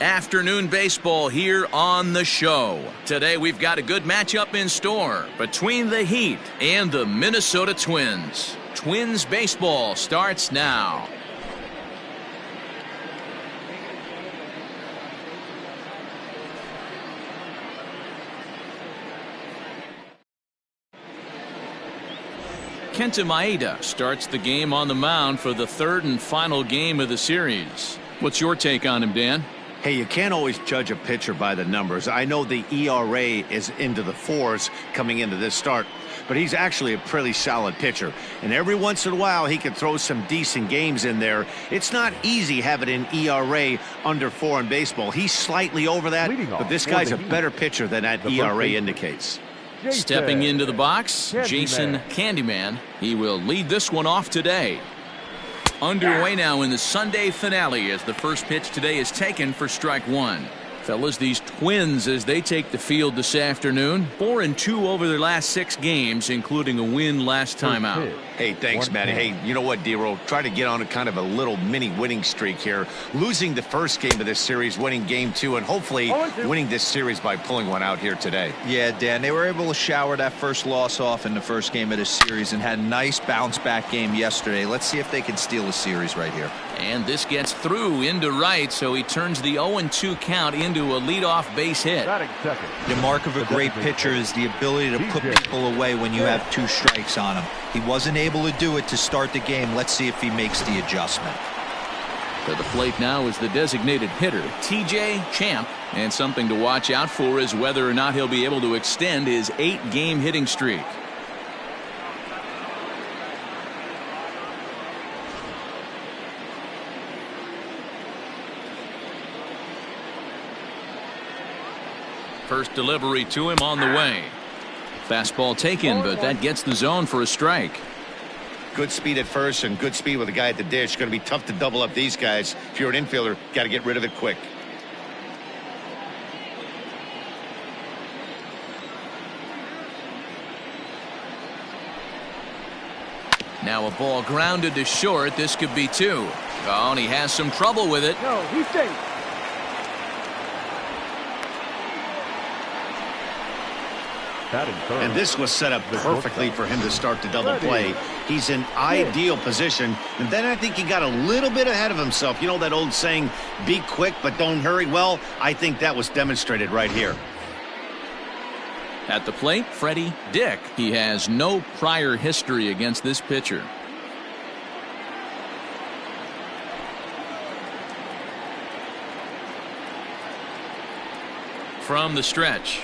Afternoon baseball here on the show. Today we've got a good matchup in store between the Heat and the Minnesota Twins. Twins baseball starts now. Kenta Maeda starts the game on the mound for the third and final game of the series. What's your take on him, Dan? Hey, you can't always judge a pitcher by the numbers. I know the ERA is into the 4s coming into this start, but he's actually a pretty solid pitcher. And every once in a while, he can throw some decent games in there. It's not easy having an ERA under 4 in baseball. He's slightly over that, but this guy's a better pitcher than that ERA indicates. Stepping into the box, Jason Candyman. He will lead this one off today. Underway now in the Sunday finale as the first pitch today is taken for strike one. Fellas, these Twins, as they take the field this afternoon, 4-2 over their last 6 games, including a win last time out. Hey, thanks, Matty. Hey, you know what, D-Roll? Try to get on a kind of a little mini winning streak here. Losing the first game of this series, winning game 2, and hopefully winning this series by pulling one out here today. Yeah, Dan, they were able to shower that first loss off in the first game of this series and had a nice bounce-back game yesterday. Let's see if they can steal a series right here. And this gets through into right, so he turns the 0-2 count into a leadoff base hit. The mark of a great pitcher is the ability to put people away when you have 2 strikes on him. He wasn't able to do it to start the game. Let's see if he makes the adjustment. To the plate now is the designated hitter, TJ Champ. And something to watch out for is whether or not he'll be able to extend his 8-game hitting streak. First delivery to him on the way. Fastball taken, but that gets the zone for a strike. Good speed at first and good speed with a guy at the dish. Going to be tough to double up these guys. If you're an infielder, got to get rid of it quick. Now a ball grounded to short. This could be 2. Oh, and he has some trouble with it. No, he's safe. And this was set up perfectly for him to start the double play. He's in ideal position. And then I think he got a little bit ahead of himself. You know that old saying, be quick but don't hurry? Well, I think that was demonstrated right here. At the plate, Freddie Dick. He has no prior history against this pitcher. From the stretch.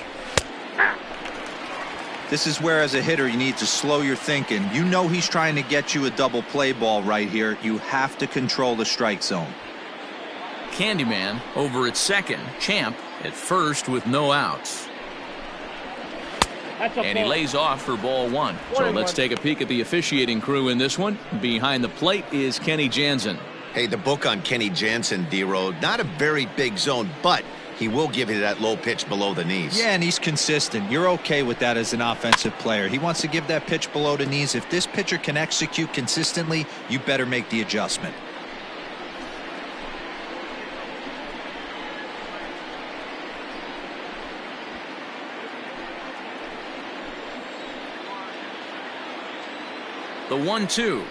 This is where, as a hitter, you need to slow your thinking. You know he's trying to get you a double play ball right here. You have to control the strike zone. Candyman over at second. Champ at first with no outs. And he lays off for ball 1. So let's take a peek at the officiating crew in this one. Behind the plate is Kenny Jansen. Hey, the book on Kenny Jansen, D-Road, not a very big zone, but he will give you that low pitch below the knees. Yeah, and he's consistent. You're okay with that as an offensive player. He wants to give that pitch below the knees. If this pitcher can execute consistently, you better make the adjustment. The 1-2.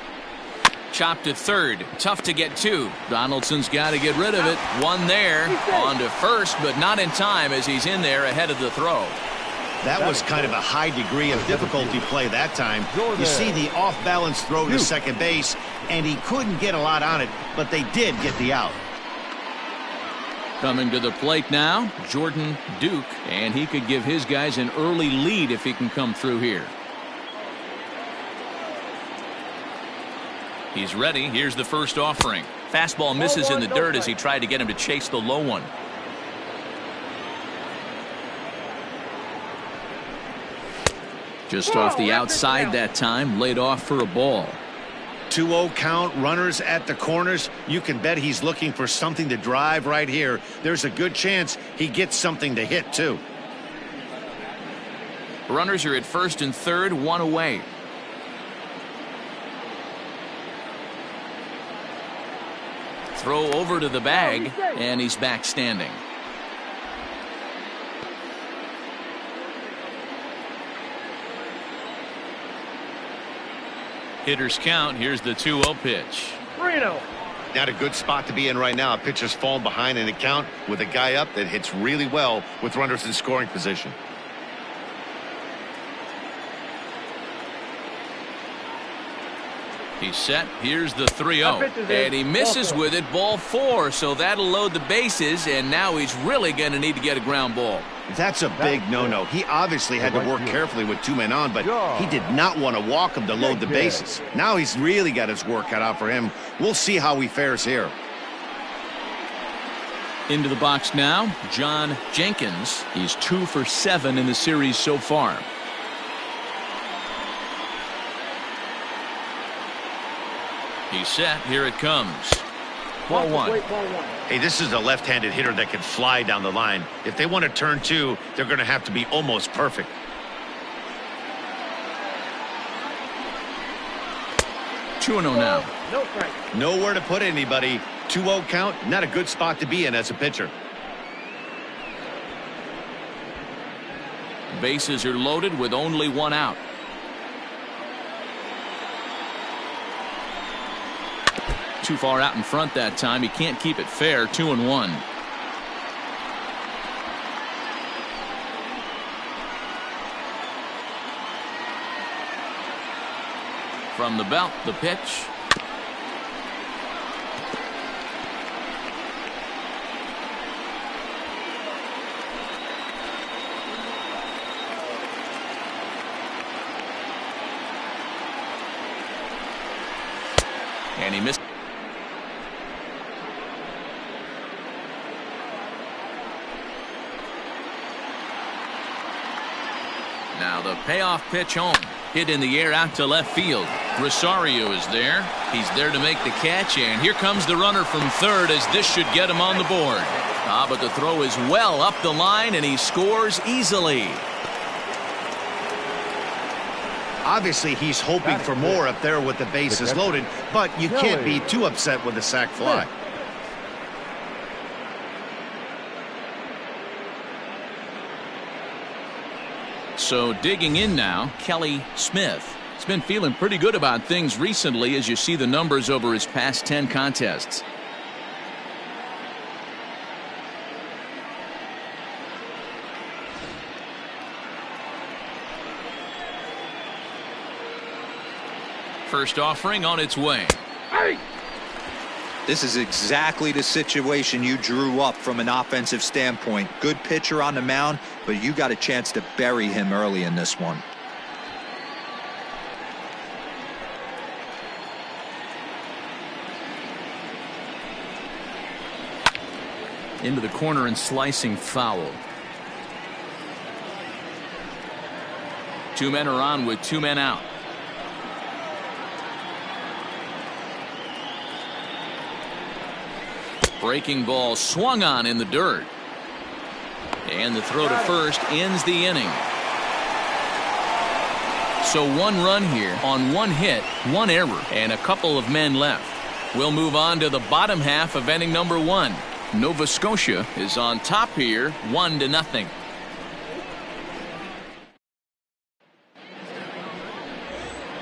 Chopped to third. Tough to get to. Donaldson's got to get rid of it. One there. On to first, but not in time as he's in there ahead of the throw. That was kind of a high degree of difficulty play that time. You see the off-balance throw to second base, and he couldn't get a lot on it, but they did get the out. Coming to the plate now, Jordan Duke, and he could give his guys an early lead if he can come through here. He's ready. Here's the first offering. Fastball misses in the dirt as he tried to get him to chase the low one. Just off the outside that time, laid off for a ball. 2-0 count, runners at the corners. You can bet he's looking for something to drive right here. There's a good chance he gets something to hit too. Runners are at first and third, 1 away. Throw over to the bag, and he's back standing. Hitters count. Here's the 2-0 pitch. Not a good spot to be in right now. A pitcher's falling behind in the count with a guy up that hits really well with runners in scoring position. He's set. Here's the 3-0. And he misses with it. Ball 4. So that'll load the bases. And now he's really going to need to get a ground ball. That's a big no-no. He obviously had to work carefully with 2 men on, but he did not want to walk him to load the bases. Now he's really got his work cut out for him. We'll see how he fares here. Into the box now, John Jenkins. He's 2 for 7 in the series so far. He's set. Here it comes. Ball 1. Hey, this is a left-handed hitter that can fly down the line. If they want to turn 2, they're going to have to be almost perfect. Two 2-0 now. Nowhere to put anybody. 2-0 count. Not a good spot to be in as a pitcher. Bases are loaded with only 1 out. Too far out in front that time. He can't keep it fair. 2-1. From the belt, the pitch. And he missed. Now the payoff pitch home. Hit in the air out to left field. Rosario is there. He's there to make the catch, and here comes the runner from third as this should get him on the board. But the throw is well up the line, and he scores easily. Obviously, he's hoping for more up there with the bases loaded, but you can't be too upset with a sac fly. So digging in now, Kelly Smith. He's been feeling pretty good about things recently as you see the numbers over his past 10 contests. First offering on its way. This is exactly the situation you drew up from an offensive standpoint. Good pitcher on the mound, but you got a chance to bury him early in this one. Into the corner and slicing foul. 2 men are on with 2 men out. Breaking ball swung on in the dirt. And the throw to first ends the inning. So 1 run here on 1 hit, 1 error, and a couple of men left. We'll move on to the bottom half of inning number 1. Nova Scotia is on top here, 1-0.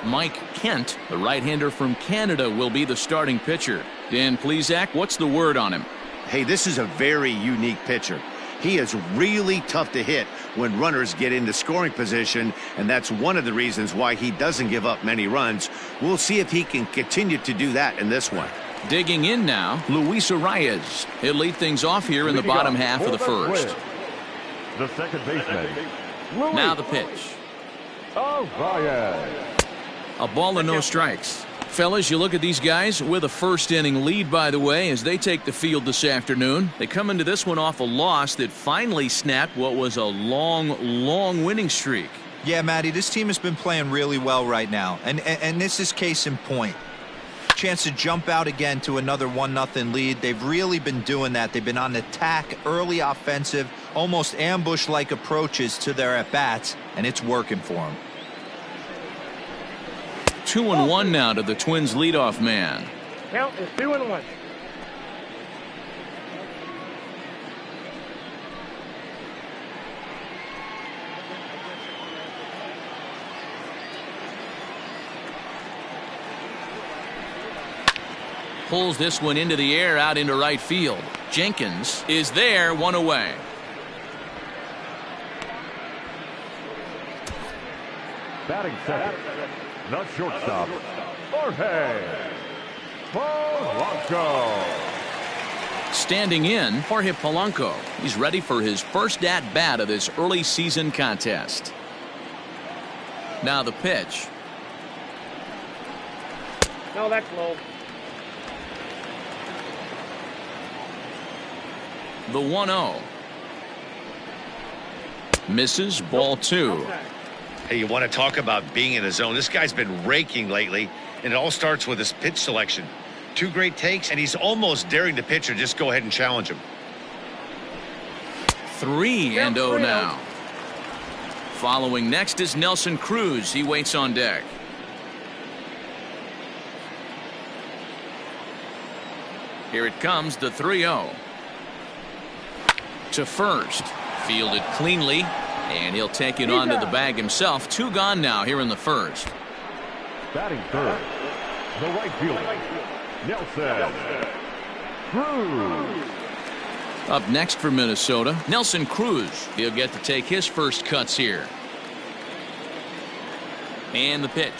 Mike Kent, the right-hander from Canada, will be the starting pitcher. Dan Plesac, what's the word on him? Hey, this is a very unique pitcher. He is really tough to hit when runners get into scoring position, and that's one of the reasons why he doesn't give up many runs. We'll see if he can continue to do that in this one. Digging in now, Luis Arias. He'll lead things off here in the bottom half of the first. The second baseman. Now the pitch. Arias. A ball and no strikes. Fellas, you look at these guys with a first inning lead, by the way, as they take the field this afternoon. They come into this one off a loss that finally snapped what was a long winning streak. Yeah, Matty, this team has been playing really well right now, and this is case in point. Chance to jump out again to another 1-0 lead. They've really been doing that. They've been on attack, early offensive, almost ambush-like approaches to their at-bats, and it's working for them. 2-1 now to the Twins leadoff man. Count is 2-1. pulls this one into the air out into right field. Jenkins is there, one away. Batting second, the shortstop, Jorge Polanco. Standing in, Jorge Polanco. He's ready for his first at-bat of this early season contest. Now the pitch. No, that's low. The 1-0. Misses, ball 2. Hey, you want to talk about being in the zone? This guy's been raking lately, and it all starts with his pitch selection. 2 great takes, and he's almost daring the pitcher just go ahead and challenge him. 3-0 now. Following next is Nelson Cruz. He waits on deck. Here it comes, the 3-0. To first. Fielded cleanly. And he'll take it onto the bag himself. 2 gone now here in the first. Batting third, the right fielder, Nelson Cruz. Up next for Minnesota, Nelson Cruz. He'll get to take his first cuts here. And the pitch.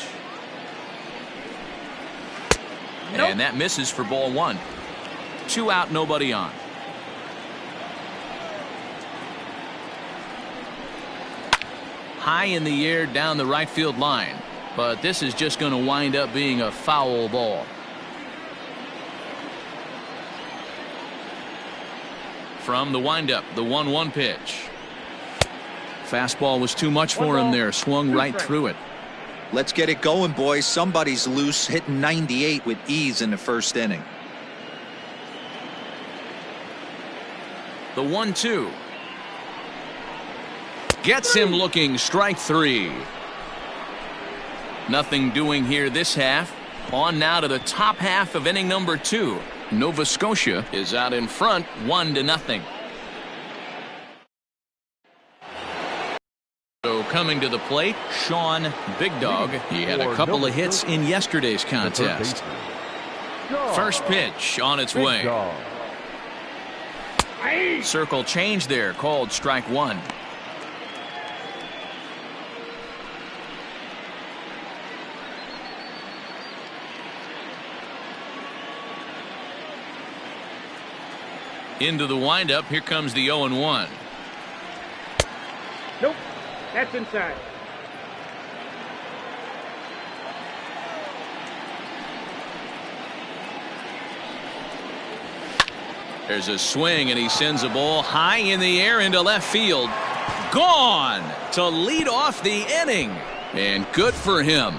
Nope. And that misses for ball 1. 2 out, nobody on. High in the air down the right field line, but this is just going to wind up being a foul ball. From the windup, the 1-1 pitch. Fastball was too much for him there. Swung right through it. Let's get it going, boys. Somebody's loose, hitting 98 with ease in the first inning. The 1-2. Gets him looking, strike 3. Nothing doing here this half. On now to the top half of inning number 2. Nova Scotia is out in front, 1-0. So coming to the plate, Sean Big Dog. He had a couple of hits in yesterday's contest. First pitch on its way. Circle change there, called strike 1. Into the windup. Here comes the 0-1. Nope. That's inside. There's a swing, and he sends a ball high in the air into left field. Gone to lead off the inning. And good for him.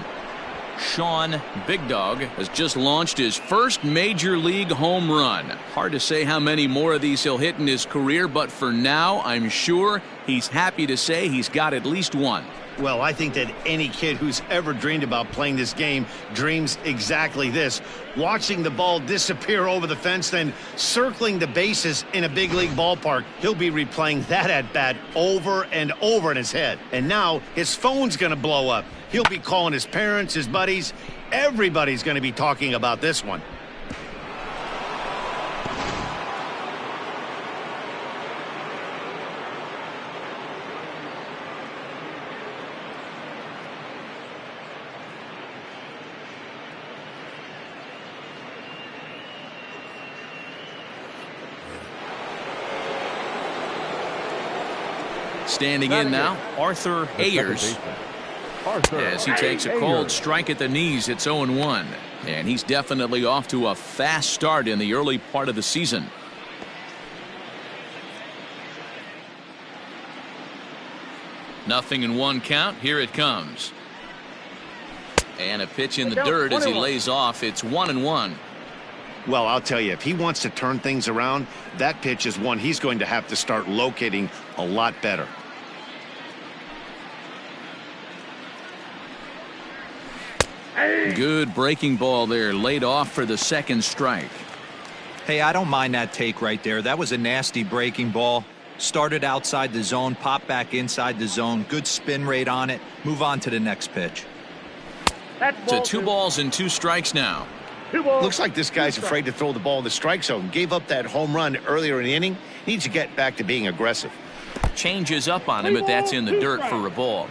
Sean Big Dog has just launched his first major league home run. Hard to say how many more of these he'll hit in his career, but for now, I'm sure he's happy to say he's got at least one. Well, I think that any kid who's ever dreamed about playing this game dreams exactly this. Watching the ball disappear over the fence, then circling the bases in a big league ballpark. He'll be replaying that at bat over and over in his head. And now his phone's going to blow up. He'll be calling his parents, his buddies. Everybody's going to be talking about this one. Standing in now, Arthur Ayers. As he takes a cold strike at the knees, it's 0-1. And he's definitely off to a fast start in the early part of the season. Nothing in 1 count. Here it comes. And a pitch in the dirt as he lays off. It's 1-1. Well, I'll tell you, if he wants to turn things around, that pitch is one he's going to have to start locating a lot better. Good breaking ball there, laid off for the second strike. Hey, I don't mind that take right there. That was a nasty breaking ball. Started outside the zone, popped back inside the zone. Good spin rate on it. Move on to the next pitch. To 2 balls and 2 strikes now. Looks like this guy's afraid to throw the ball in the strike zone. Gave up that home run earlier in the inning. Needs to get back to being aggressive. Changes up on him, but that's in the dirt for a ball.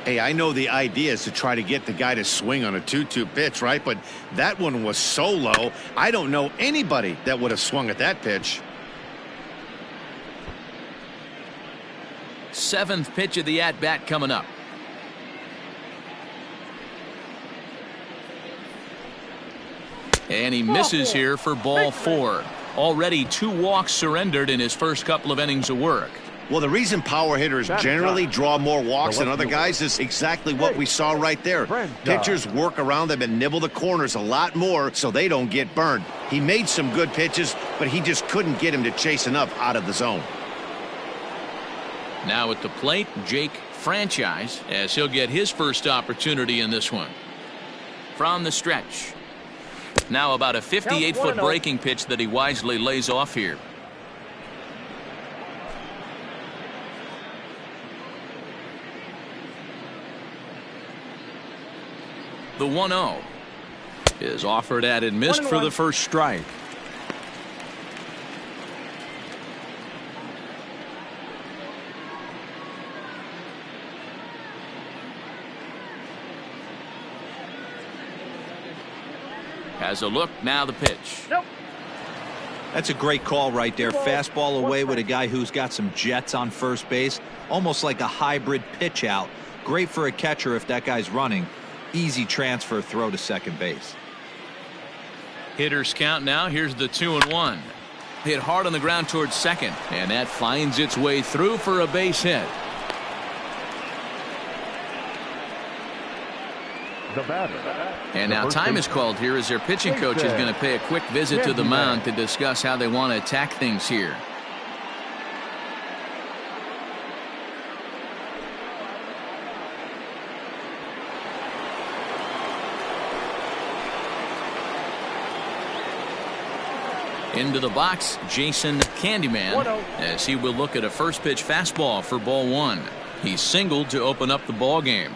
Hey, I know the idea is to try to get the guy to swing on a 2-2 pitch, right? But that one was so low, I don't know anybody that would have swung at that pitch. 7th pitch of the at-bat coming up. And he misses here for ball 4. Already 2 walks surrendered in his first couple of innings of work. Well, the reason power hitters generally draw more walks than other guys is exactly what we saw right there. Pitchers work around them and nibble the corners a lot more so they don't get burned. He made some good pitches, but he just couldn't get him to chase enough out of the zone. Now at the plate, Jake Franchise, as he'll get his first opportunity in this one. From the stretch. Now about a 58-foot breaking pitch that he wisely lays off here. The 1-0 is offered at and missed for the first strike. Has a look, now the pitch. Nope. That's a great call right there. Fastball away with a guy who's got some jets on first base. Almost like a hybrid pitch out. Great for a catcher if that guy's running. Easy transfer throw to second base. Hitters count now. Here's the 2-1. Hit hard on the ground towards second, and that finds its way through for a base hit. The batter. And now time is called here as their pitching coach is going to pay a quick visit to the mound to discuss how they want to attack things here. Into the box, Jason Candyman, as he will look at a first pitch fastball for ball 1. He singled to open up the ball game.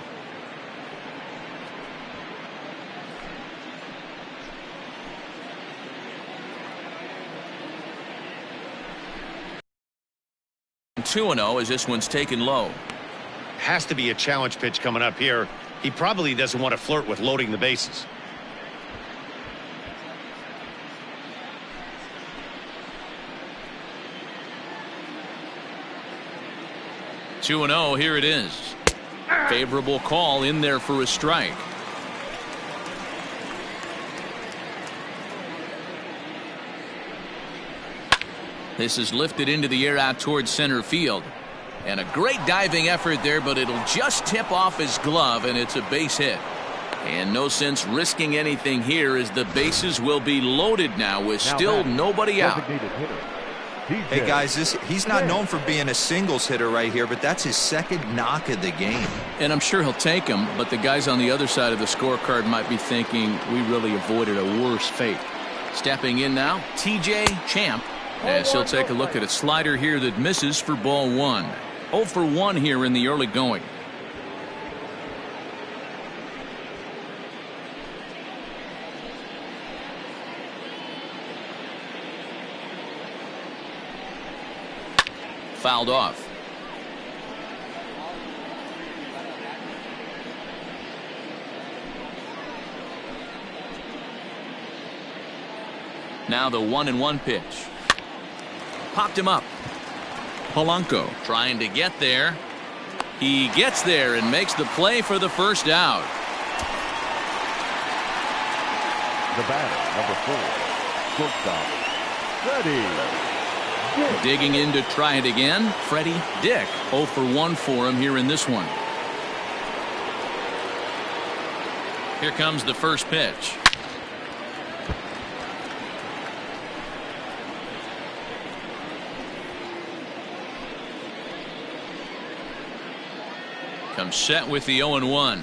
And 2-0 as this one's taken low. Has to be a challenge pitch coming up here. He probably doesn't want to flirt with loading the bases. 2-0, here it is. Favorable call in there for a strike. This is lifted into the air out towards center field. And a great diving effort there, but it'll just tip off his glove, and it's a base hit. And no sense risking anything here as the bases will be loaded now with still nobody out. Hey guys, he's not known for being a singles hitter right here, but that's his second knock of the game. And I'm sure he'll take him, but the guys on the other side of the scorecard might be thinking we really avoided a worse fate. Stepping in now, TJ Champ, as he'll take a look at a slider here that misses for ball 1. 0 for 1 here in the early going. Fouled off. Now the 1-1 pitch. Popped him up. Polanco trying to get there. He gets there and makes the play for the first out. The batter, number 4, shortstop, Freddie. Digging in to try it again, Freddie Dick. 0 for 1 for him here in this one. Here comes the first pitch. Comes set with the 0-1.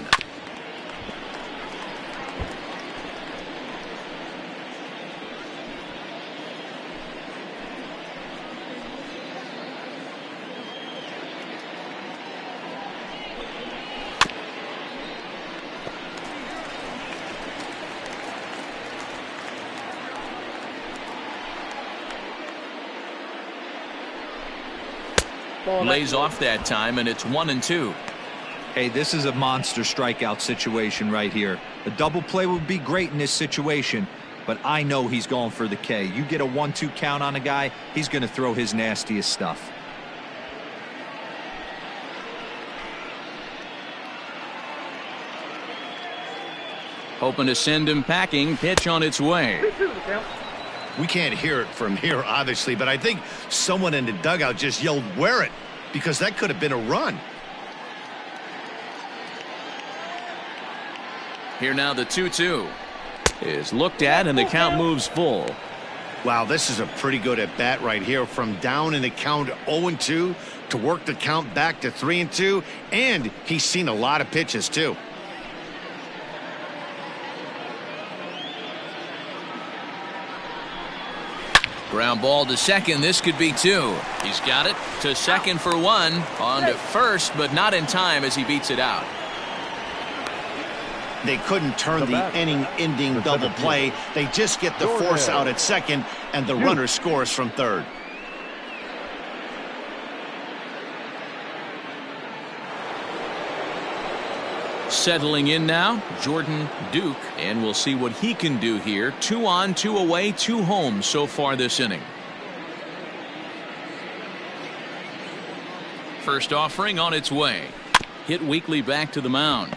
Lays off that time, and it's 1-2. Hey, this is a monster strikeout situation right here. A double play would be great in this situation, but I know he's going for the K. You get a 1-2 count on a guy, he's going to throw his nastiest stuff. Hoping to send him packing. Pitch on its way. We can't hear it from here, obviously, but I think someone in the dugout just yelled, "Wear it," because that could have been a run. Here now the 2-2 is looked at, and the count moves full. Wow, this is a pretty good at bat right here, from down in the count 0-2 to work the count back to 3-2, and he's seen a lot of pitches too. Ground ball to second. This could be 2. He's got it to second for 1. On to first, but not in time as he beats it out. They couldn't turn the inning-ending double play. They just get the force out at second, and the runner scores from third. Settling in now, Jordan Duke, and we'll see what he can do here. 2 on, 2 away, 2 home so far this inning. First offering on its way. Hit weakly back to the mound.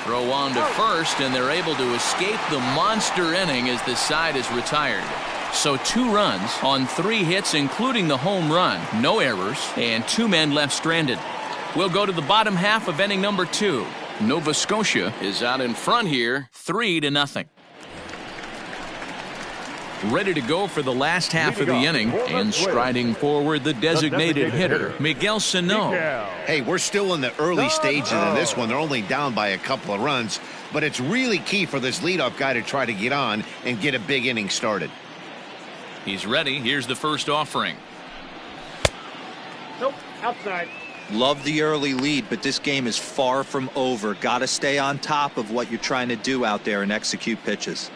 Throw on to first, and they're able to escape the monster inning as the side is retired. So 2 runs on 3 hits, including the home run. No errors, and 2 men left stranded. We'll go to the bottom half of inning number 2. Nova Scotia is out in front here, 3-0. Ready to go for the last half of the inning, and striding forward the designated hitter, Miguel Sano. Hey, we're still in the early stages of this one. They're only down by a couple of runs, but it's really key for this leadoff guy to try to get on and get a big inning started. He's ready. Here's the first offering. Nope, outside. Love the early lead, but this game is far from over. Got to stay on top of what you're trying to do out there and execute pitches.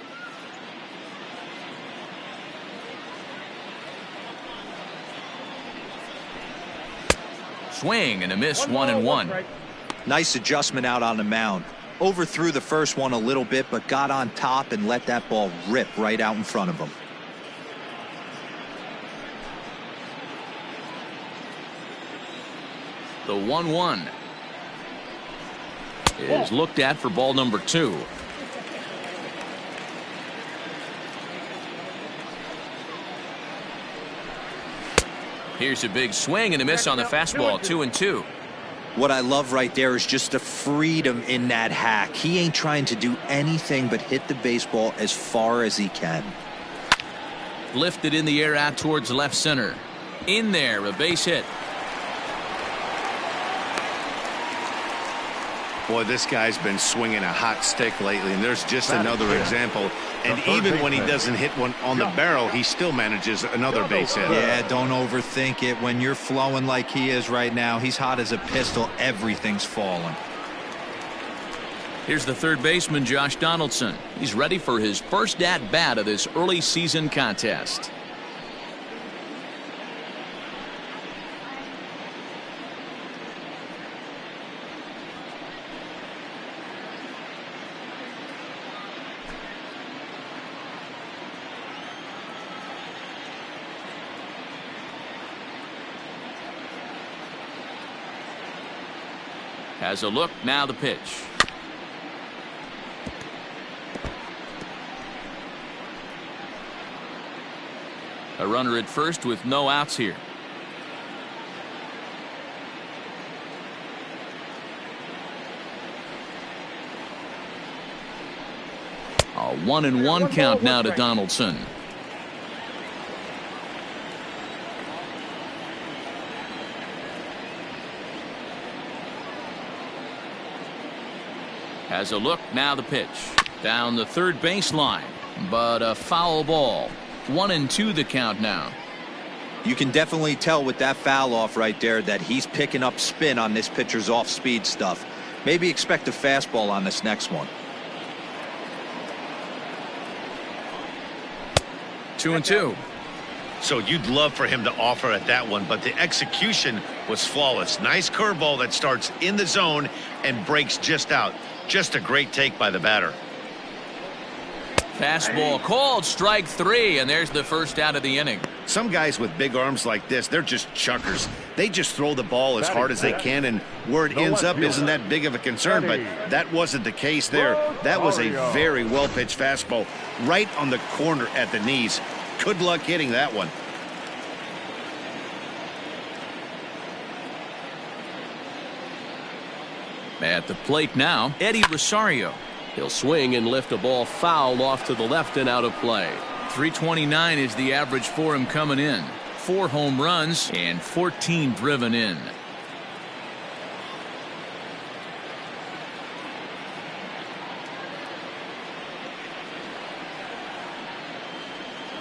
Swing and a miss, 1-1. Nice adjustment out on the mound. Overthrew the first one a little bit, but got on top and let that ball rip right out in front of him. The 1-1 is looked at for ball number 2. Here's a big swing and a miss on the fastball, 2-2. What I love right there is just the freedom in that hack. He ain't trying to do anything but hit the baseball as far as he can. Lifted in the air out towards left center. In there, a base hit. Boy, this guy's been swinging a hot stick lately, and there's just another example. And even when he doesn't hit one on the barrel, he still manages another base hit. Yeah, don't overthink it. When you're flowing like he is right now, he's hot as a pistol. Everything's falling. Here's the third baseman, Josh Donaldson. He's ready for his first at-bat of this early season contest. Has a look, now the pitch. A runner at first with no outs here. A 1-1 count now to Donaldson. Has a look, now the pitch. Down the third baseline, but a foul ball. 1-2 the count now. You can definitely tell with that foul off right there that he's picking up spin on this pitcher's off-speed stuff. Maybe expect a fastball on this next one. 2-2. So you'd love for him to offer at that one, but the execution was flawless. Nice curveball that starts in the zone and breaks just out. Just a great take by the batter. Fastball called, strike 3, and there's the first out of the inning. Some guys with big arms like this, they're just chuckers. They just throw the ball as hard as they can, and where it ends up isn't that big of a concern, but that wasn't the case there. That was a very well-pitched fastball right on the corner at the knees. Good luck hitting that one. At the plate now, Eddie Rosario. He'll swing and lift a ball foul off to the left and out of play. 329 is the average for him coming in. 4 home runs and 14 driven in.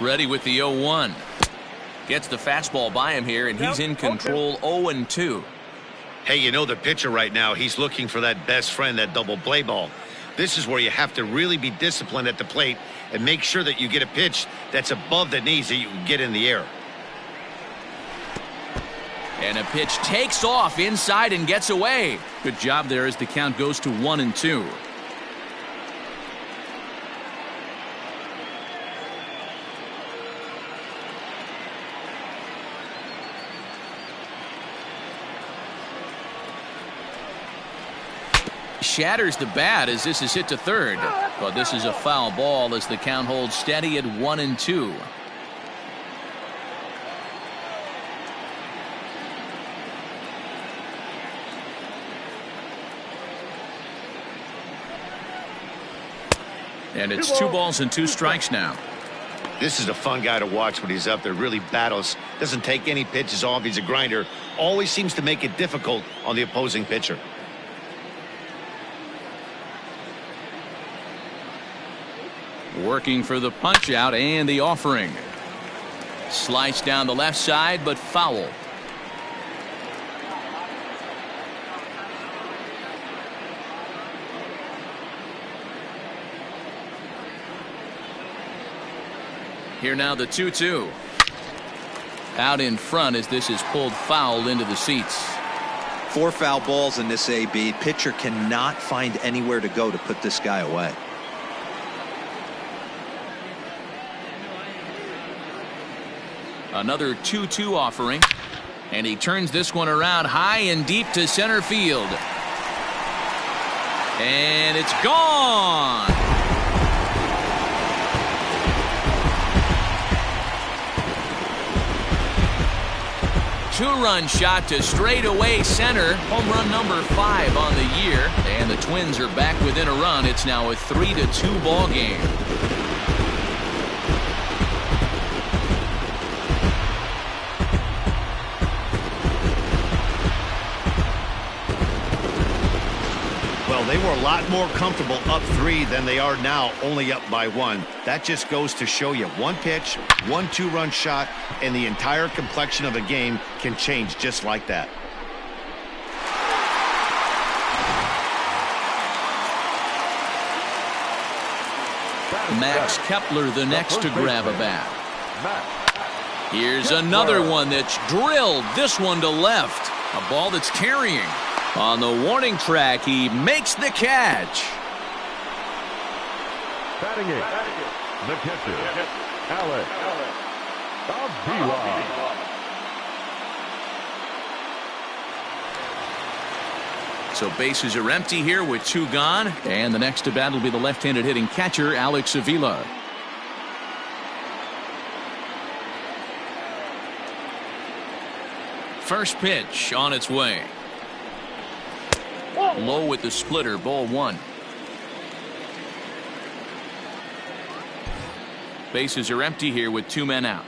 Ready with the 0-1. Gets the fastball by him here, and he's in control. 0-2. Hey, you know the pitcher right now, he's looking for that best friend, that double play ball. This is where you have to really be disciplined at the plate and make sure that you get a pitch that's above the knees that you can get in the air. And a pitch takes off inside and gets away. Good job there as the count goes to 1-2. Shatters the bat as this is hit to third, but this is a foul ball as the count holds steady at 1-2. And it's 2 balls and 2 strikes now. This is a fun guy to watch when he's up there. Really battles, doesn't take any pitches off. He's a grinder, always seems to make it difficult on the opposing pitcher. Working for the punch out and the offering. Slice down the left side, but foul. Here now the 2-2. Out in front as this is pulled foul into the seats. 4 foul balls in this AB. Pitcher cannot find anywhere to go to put this guy away. Another 2-2 offering, and he turns this one around high and deep to center field. And it's gone. Two-run shot to straightaway center. Home run number 5 on the year, and the Twins are back within a run. It's now a 3-2 ball game. They were a lot more comfortable up 3 than they are now, only up by 1. That just goes to show you, 1 pitch, 1 2-run shot, and the entire complexion of a game can change just like that. Max Kepler the next to grab a bat. Here's another one that's drilled. This one to left. A ball that's carrying. On the warning track, he makes the catch. Batting it, the catcher, Alex Avila. So bases are empty here with 2 gone, and the next to bat will be the left-handed hitting catcher, Alex Avila. First pitch on its way. Low with the splitter, ball 1. Bases are empty here with 2 men out.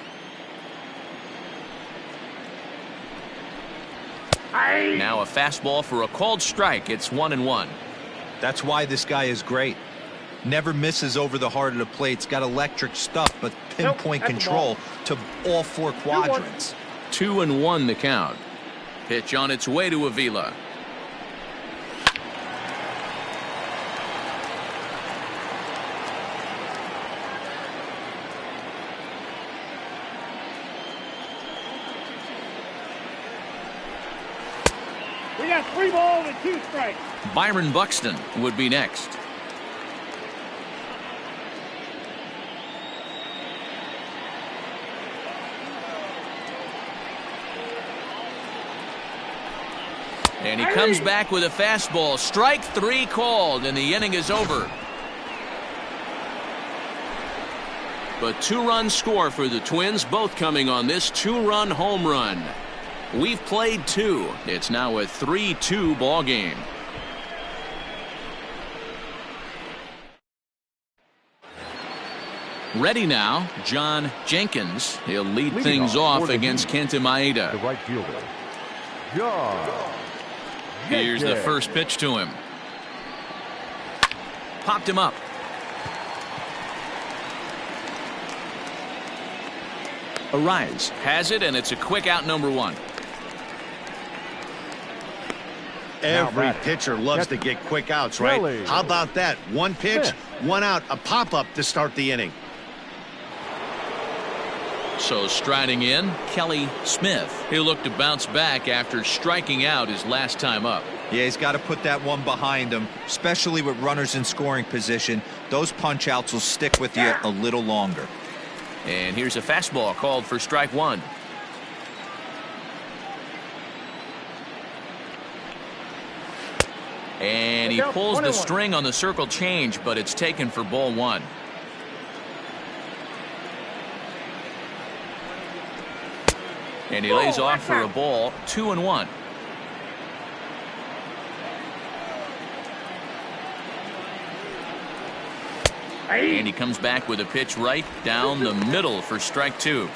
Now a fastball for a called strike. It's 1-1. That's why this guy is great. Never misses over the heart of the plate. He's got electric stuff, but pinpoint control to all 4 quadrants. 2-1 the count. Pitch on its way to Avila. That's 3 balls and 2 strikes. Byron Buxton would be next. And he comes back with a fastball. Strike 3 called, and the inning is over. A 2-run score for the Twins, both coming on this 2-run home run. We've played 2. It's now a 3-2 ball game. Ready now, John Jenkins. He'll lead things off against Kenta Maeda. The right fielder, John. Here's the first pitch to him. Popped him up. Arise has it, and it's a quick out, number 1. Every pitcher loves to get quick outs, right? How about that? 1 pitch, 1 out, a pop-up to start the inning. So striding in, Kelly Smith. He'll look to bounce back after striking out his last time up. Yeah, he's got to put that one behind him, especially with runners in scoring position. Those punch-outs will stick with you a little longer. And here's a fastball called for strike 1. And he pulls the string on the circle change, but it's taken for ball 1. And he lays off for a ball, 2-1. And he comes back with a pitch right down the middle for strike 2.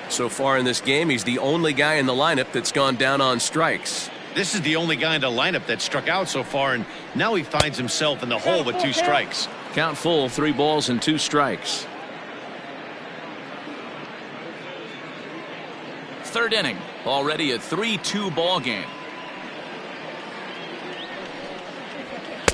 So far in this game, he's the only guy in the lineup that's gone down on strikes. This is the only guy in the lineup that struck out so far, and now he finds himself in the hole with 2 strikes. Count full, 3 balls and 2 strikes. 3rd inning, already a 3-2 ball game.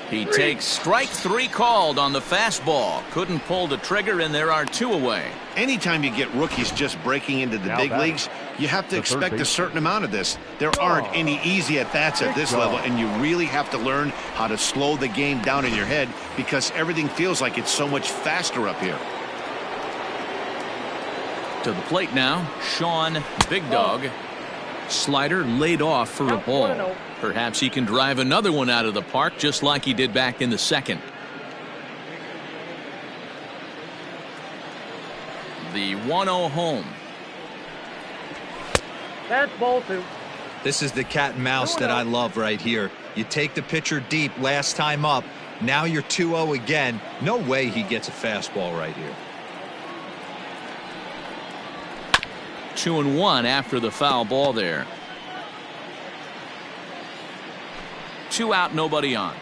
He takes strike 3 called on the fastball. Couldn't pull the trigger, and there are 2 away. Anytime you get rookies just breaking into the big leagues, you have to expect a certain amount of this. There aren't any easy at-bats at this level, and you really have to learn how to slow the game down in your head because everything feels like it's so much faster up here. To the plate now, Sean Big Dog. Slider laid off for a ball. Perhaps he can drive another one out of the park just like he did back in the 2nd. The 1-0 home. That's ball 2. This is the cat and mouse that I love right here. You take the pitcher deep last time up. Now you're 2-0 again. No way he gets a fastball right here. 2-1 after the foul ball there. 2 out, nobody on.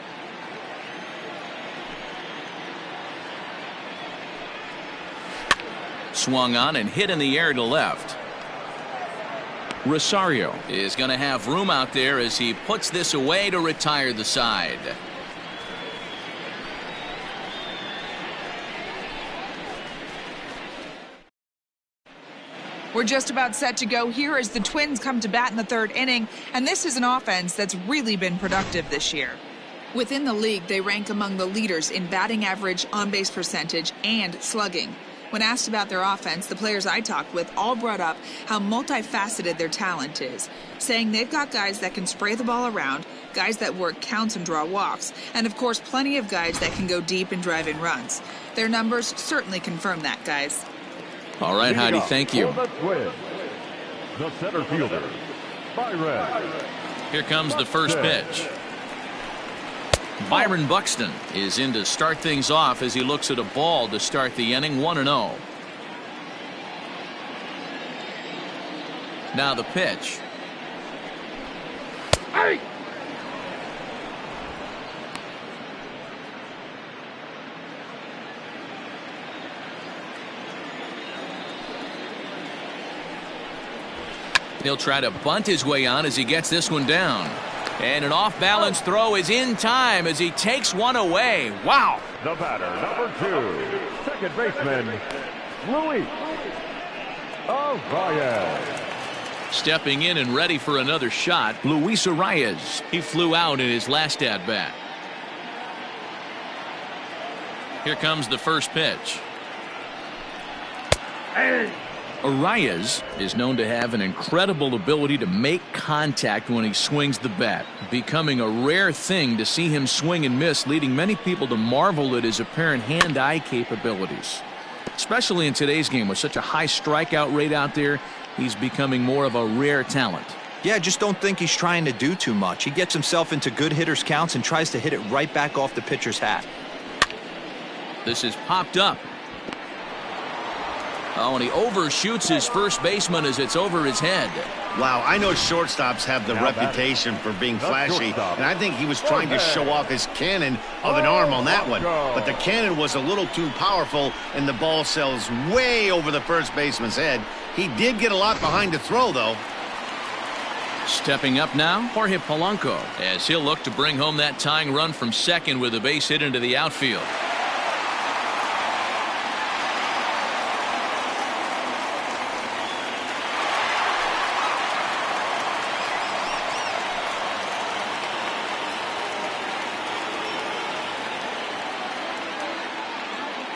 Swung on and hit in the air to left. Rosario is going to have room out there as he puts this away to retire the side. We're just about set to go here as the Twins come to bat in the 3rd inning, and this is an offense that's really been productive this year. Within the league, they rank among the leaders in batting average, on-base percentage, and slugging. When asked about their offense, the players I talked with all brought up how multifaceted their talent is, saying they've got guys that can spray the ball around, guys that work counts and draw walks, and of course plenty of guys that can go deep and drive in runs. Their numbers certainly confirm that, guys. All right, Heidi, thank you. The center fielder, Byron. Here comes the first pitch. Byron Buxton is in to start things off as he looks at a ball to start the inning, 1-0. Now the pitch. Hey! He'll try to bunt his way on as he gets this one down. And an off-balance throw is in time as he takes one away. Wow. The batter, number 2, second baseman, Luis Arraez. Stepping in and ready for another shot, Luis Arias. He flew out in his last at-bat. Here comes the first pitch. Arias is known to have an incredible ability to make contact when he swings the bat, becoming a rare thing to see him swing and miss, leading many people to marvel at his apparent hand-eye capabilities. Especially in today's game with such a high strikeout rate out there, he's becoming more of a rare talent. Yeah, I just don't think he's trying to do too much. He gets himself into good hitters' counts and tries to hit it right back off the pitcher's hat. This is popped up. Oh, and he overshoots his first baseman as it's over his head. Wow, I know shortstops have the reputation for being flashy, and I think he was trying to show off his cannon of an arm on that one. But the cannon was a little too powerful, and the ball sails way over the first baseman's head. He did get a lot behind to throw, though. Stepping up now, Jorge Polanco, as he'll look to bring home that tying run from second with a base hit into the outfield.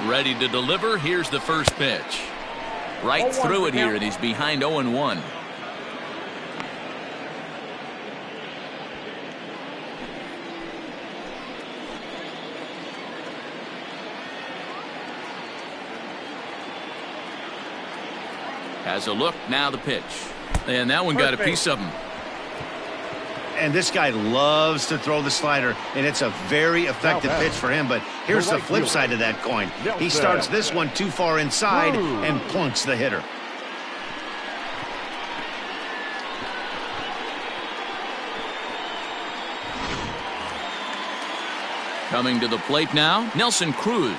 Ready to deliver. Here's the first pitch. Right through it here, and he's behind 0-1. Has a look, now the pitch. And that one got a piece of him. And this guy loves to throw the slider, and it's a very effective pitch for him. But here's the flip side of that coin. He starts this one too far inside and plunks the hitter. Coming to the plate now, Nelson Cruz.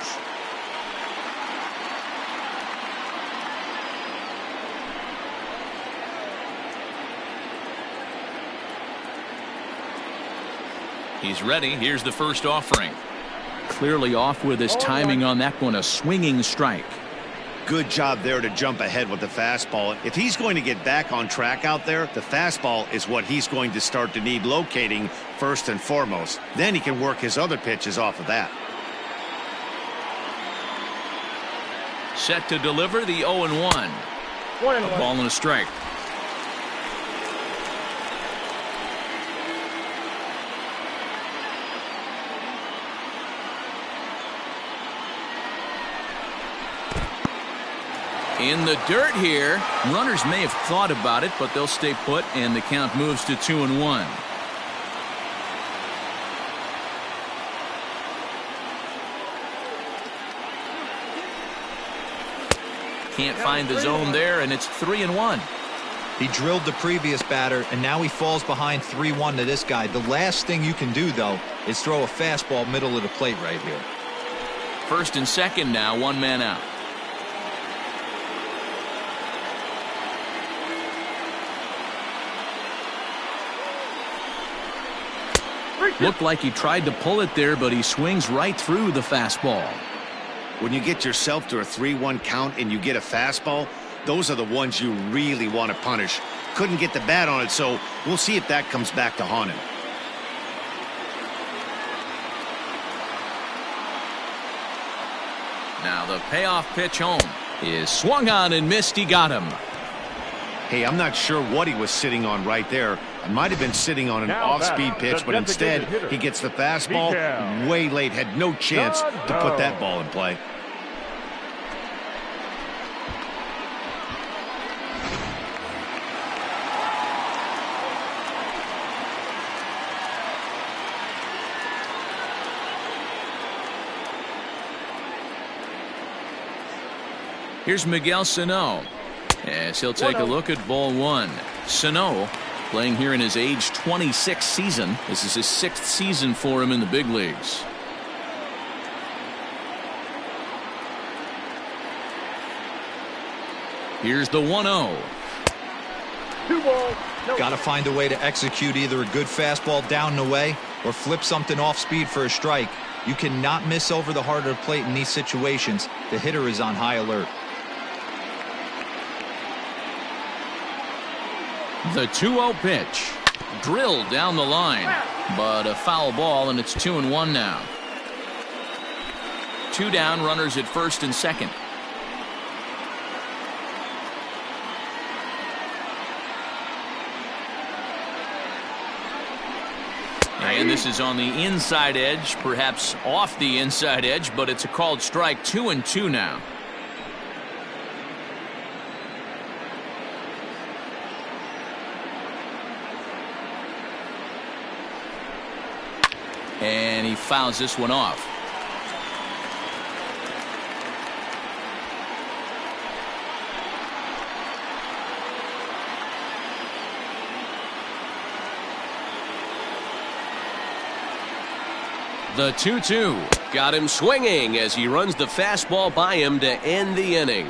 He's ready. Here's the first offering. Clearly off with his timing on that one. A swinging strike. Good job there to jump ahead with the fastball. If he's going to get back on track out there, the fastball is what he's going to start to need locating first and foremost. Then he can work his other pitches off of that. Set to deliver the 0-1. A ball and a strike. In the dirt here. Runners may have thought about it, but they'll stay put, and the count moves to 2-1. Can't find the zone there, and it's 3-1. He drilled the previous batter, and now he falls behind 3-1 to this guy. The last thing you can do, though, is throw a fastball middle of the plate right here. First and second now, one man out. Looked like he tried to pull it there, but he swings right through the fastball. When you get yourself to a 3-1 count and you get a fastball, those are the ones you really want to punish. Couldn't get the bat on it, so we'll see if that comes back to haunt him. Now the payoff pitch home is swung on and missed. He got him. Hey, I'm not sure what he was sitting on right there. I might have been sitting on an off-speed pitch, but instead he gets the fastball way late. Had no chance to put that ball in play. Here's Miguel Sano, as he'll take a look at ball one. Sano playing here in his age 26 season. This is his 6th season for him in the big leagues. Here's the 1-0. Got to find a way to execute either a good fastball down and away or flip something off speed for a strike. You cannot miss over the heart of the plate in these situations. The hitter is on high alert. The 2-0 pitch. Drilled down the line, but a foul ball, and it's 2-1 now. 2 down, runners at first and second. And this is on the inside edge, perhaps off the inside edge, but it's a called strike. 2-2 now. And he fouls this one off. The 2-2 got him swinging as he runs the fastball by him to end the inning.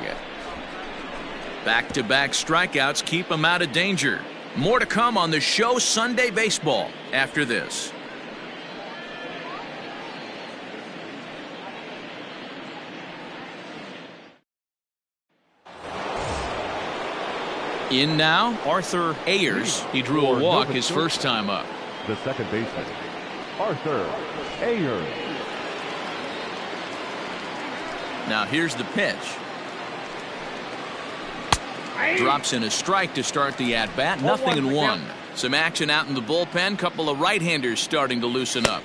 Back-to-back strikeouts keep him out of danger. More to come on the show Sunday Baseball after this. In now, Arthur Ayers. He drew a walk his first time up. The second baseman, Arthur Ayers. Now here's the pitch. Drops in a strike to start the at-bat. 0-1. Some action out in the bullpen. Couple of right-handers starting to loosen up.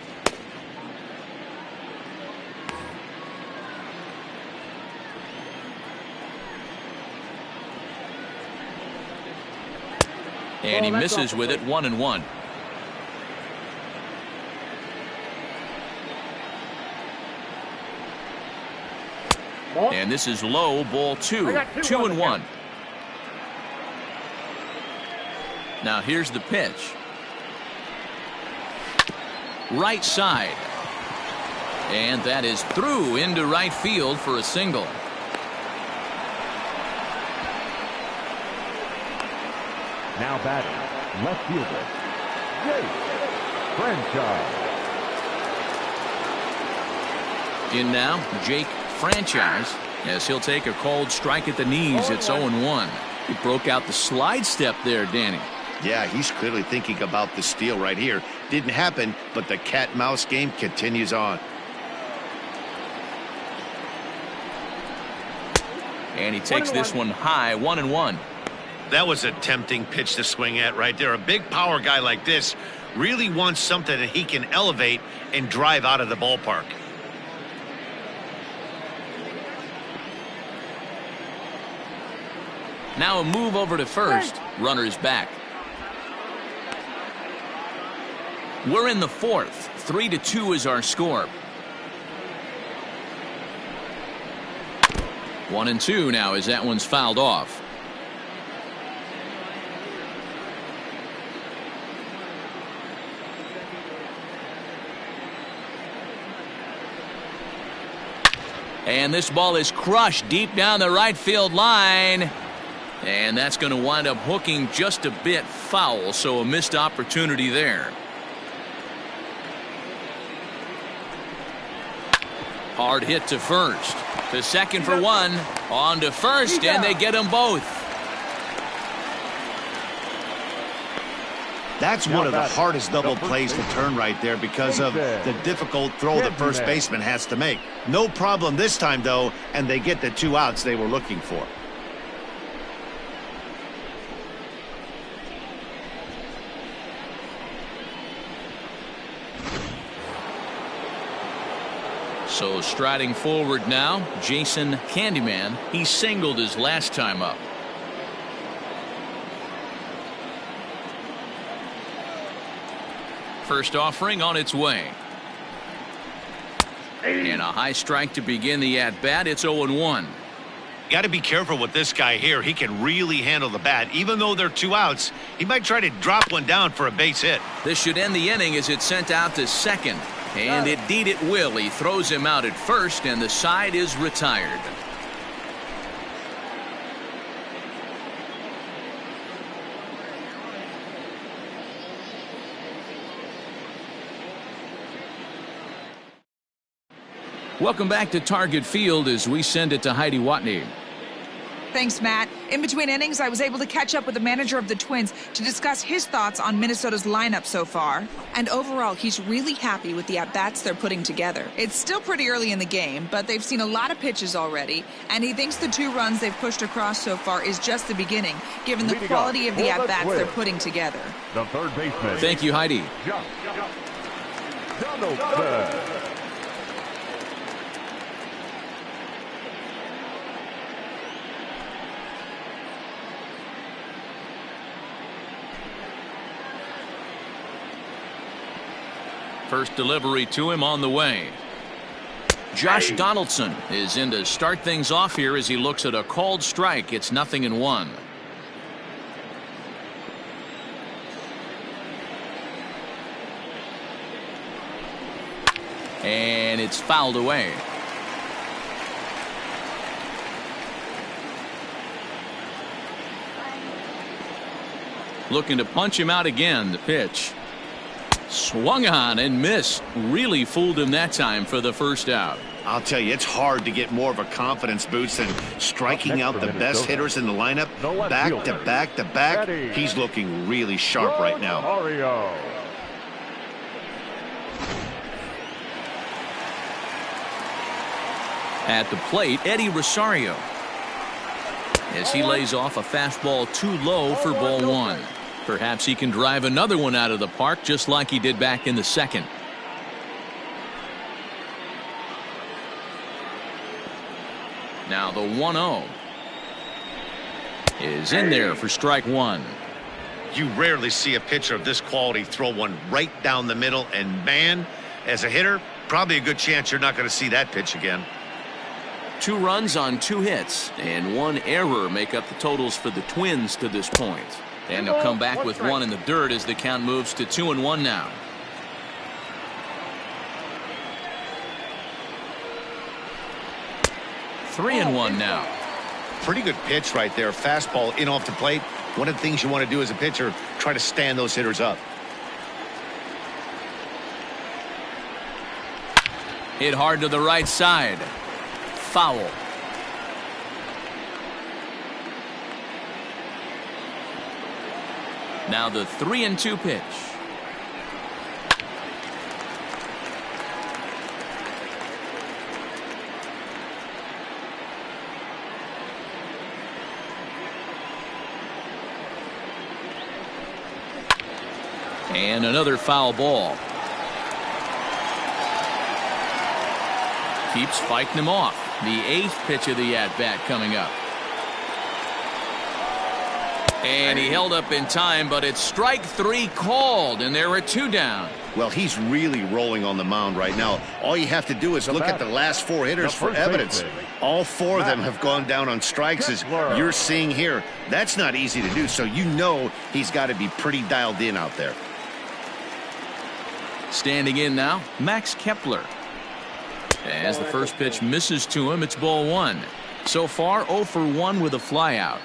And he misses with it. 1-1. And this is low, ball 2. 2-1. Now here's the pitch. Right side. And that is through into right field for a single. Now batting, left fielder, Jake Franchise. In now, Jake Franchise, as he'll take a called strike at the knees. It's 0-1. He broke out the slide step there, Danny. Yeah, he's clearly thinking about the steal right here. Didn't happen, but the cat-mouse game continues on. And he takes this one high. 1-1. That was a tempting pitch to swing at right there. A big power guy like this really wants something that he can elevate and drive out of the ballpark. Now a move over to first. Runners back. We're in the fourth. 3-2 is our score. 1-2 now as that one's fouled off. And this ball is crushed deep down the right field line. And that's going to wind up hooking just a bit foul, so a missed opportunity there. Hard hit to first. To second for one. On to first, and they get them both. That's one of the hardest double plays to turn right there because of the difficult throw the first baseman has to make. No problem this time, though, and they get the 2 outs they were looking for. So striding forward now, Jason Candyman. He singled his last time up. First offering on its way. And a high strike to begin the at-bat. It's 0-1. Got to be careful with this guy here. He can really handle the bat. Even though they're 2 outs, he might try to drop one down for a base hit. This should end the inning as it's sent out to second. And indeed it will. He throws him out at first, and the side is retired. Welcome back to Target Field as we send it to Heidi Watney. Thanks, Matt. In between innings, I was able to catch up with the manager of the Twins to discuss his thoughts on Minnesota's lineup so far. And overall, he's really happy with the at-bats they're putting together. It's still pretty early in the game, but they've seen a lot of pitches already, and he thinks the 2 runs they've pushed across so far is just the beginning, given the quality of the at-bats they're putting together. The third baseman. Thank you, Heidi. Donaldson. First delivery to him on the way. Josh Donaldson is in to start things off here as he looks at a called strike. It's 0-1. And it's fouled away. Looking to punch him out again. The pitch. Swung on and missed. Really fooled him that time for the first out. I'll tell you, it's hard to get more of a confidence boost than striking out the best hitters in the lineup back to back to back. He's looking really sharp right now. At the plate, Eddie Rosario, as he lays off a fastball too low for ball 1. Perhaps he can drive another one out of the park just like he did back in the second. Now the 1-0 is in there for strike 1. You rarely see a pitcher of this quality throw one right down the middle, and man, as a hitter, probably a good chance you're not going to see that pitch again. 2 runs on 2 hits and 1 error make up the totals for the Twins to this point. And they'll come back with 1 in the dirt as the count moves to 2-1 now. Three and 1 now. Pretty good pitch right there. Fastball in off the plate. One of the things you want to do as a pitcher, try to stand those hitters up. Hit hard to the right side. Foul. Now the 3-2 pitch. And another foul ball. Keeps fighting him off. The 8th pitch of the at-bat coming up. And he held up in time, but it's strike 3 called, and there are 2 down. Well, he's really rolling on the mound right now. All you have to do is look at the last 4 hitters for evidence. All 4 of them have gone down on strikes, as you're seeing here. That's not easy to do, so you know he's got to be pretty dialed in out there. Standing in now, Max Kepler. As the first pitch misses to him, it's ball 1. So far, 0 for 1 with a flyout.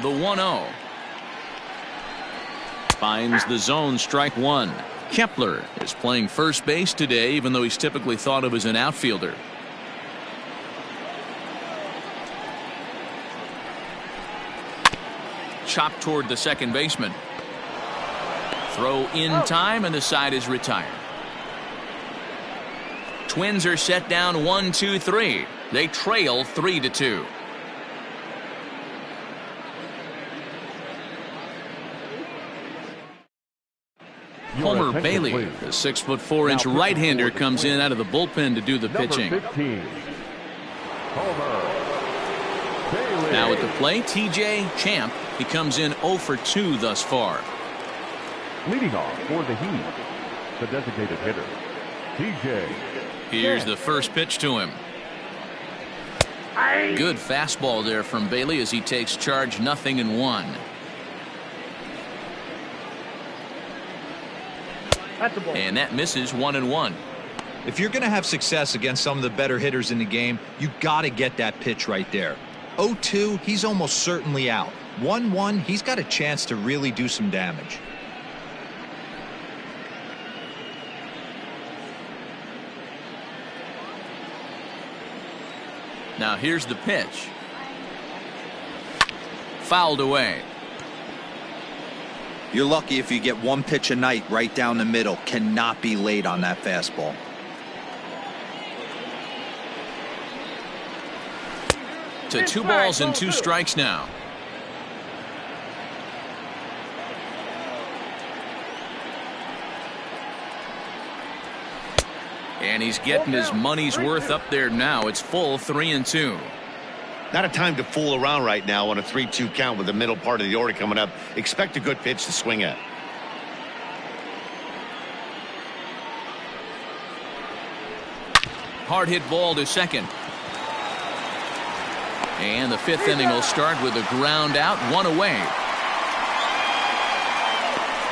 The 1-0. Finds the zone, strike 1. Kepler is playing first base today, even though he's typically thought of as an outfielder. Chopped toward the second baseman. Throw in time, and the side is retired. Twins are set down 1-2-3. They trail 3-2. Homer Bailey, the 6'4" right-hander, comes in out of the bullpen to do the pitching. Now at the plate, TJ Champ. He comes in 0 for 2 thus far. Leading off for the Heat, the designated hitter, TJ. Here's the first pitch to him. Good fastball there from Bailey as he takes charge, 0-1. And that misses, 1-1. If you're going to have success against some of the better hitters in the game, you got to get that pitch right there. 0-2, he's almost certainly out. 1-1, he's got a chance to really do some damage. Now here's the pitch. Fouled away. You're lucky if you get one pitch a night right down the middle. Cannot be late on that fastball. To 2 balls and 2 strikes now. And he's getting his money's worth up there now. It's full 3-2. Not a time to fool around right now on a 3-2 count with the middle part of the order coming up. Expect a good pitch to swing at. Hard hit ball to second. And the 5th inning will start with a ground out, 1 away.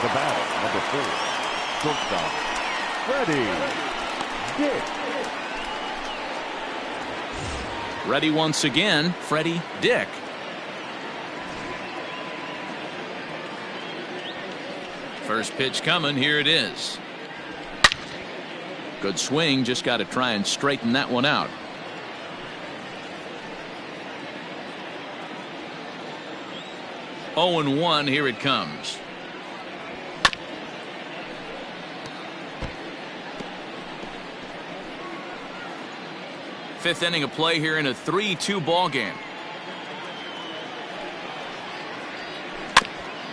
The batter, number 4, shortstop, Freddie Dick. Ready once again, Freddie Dick. First pitch coming, here it is. Good swing, just got to try and straighten that one out. Oh, and 1, here it comes. Fifth inning of play here in a 3-2 ball game.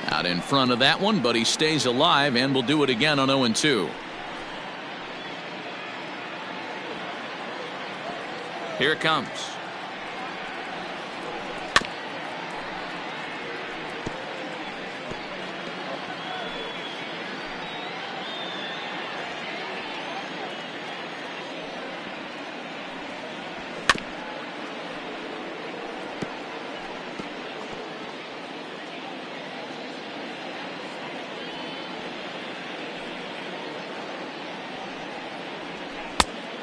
Out in front of that one, but he stays alive and will do it again on 0-2. Here it comes.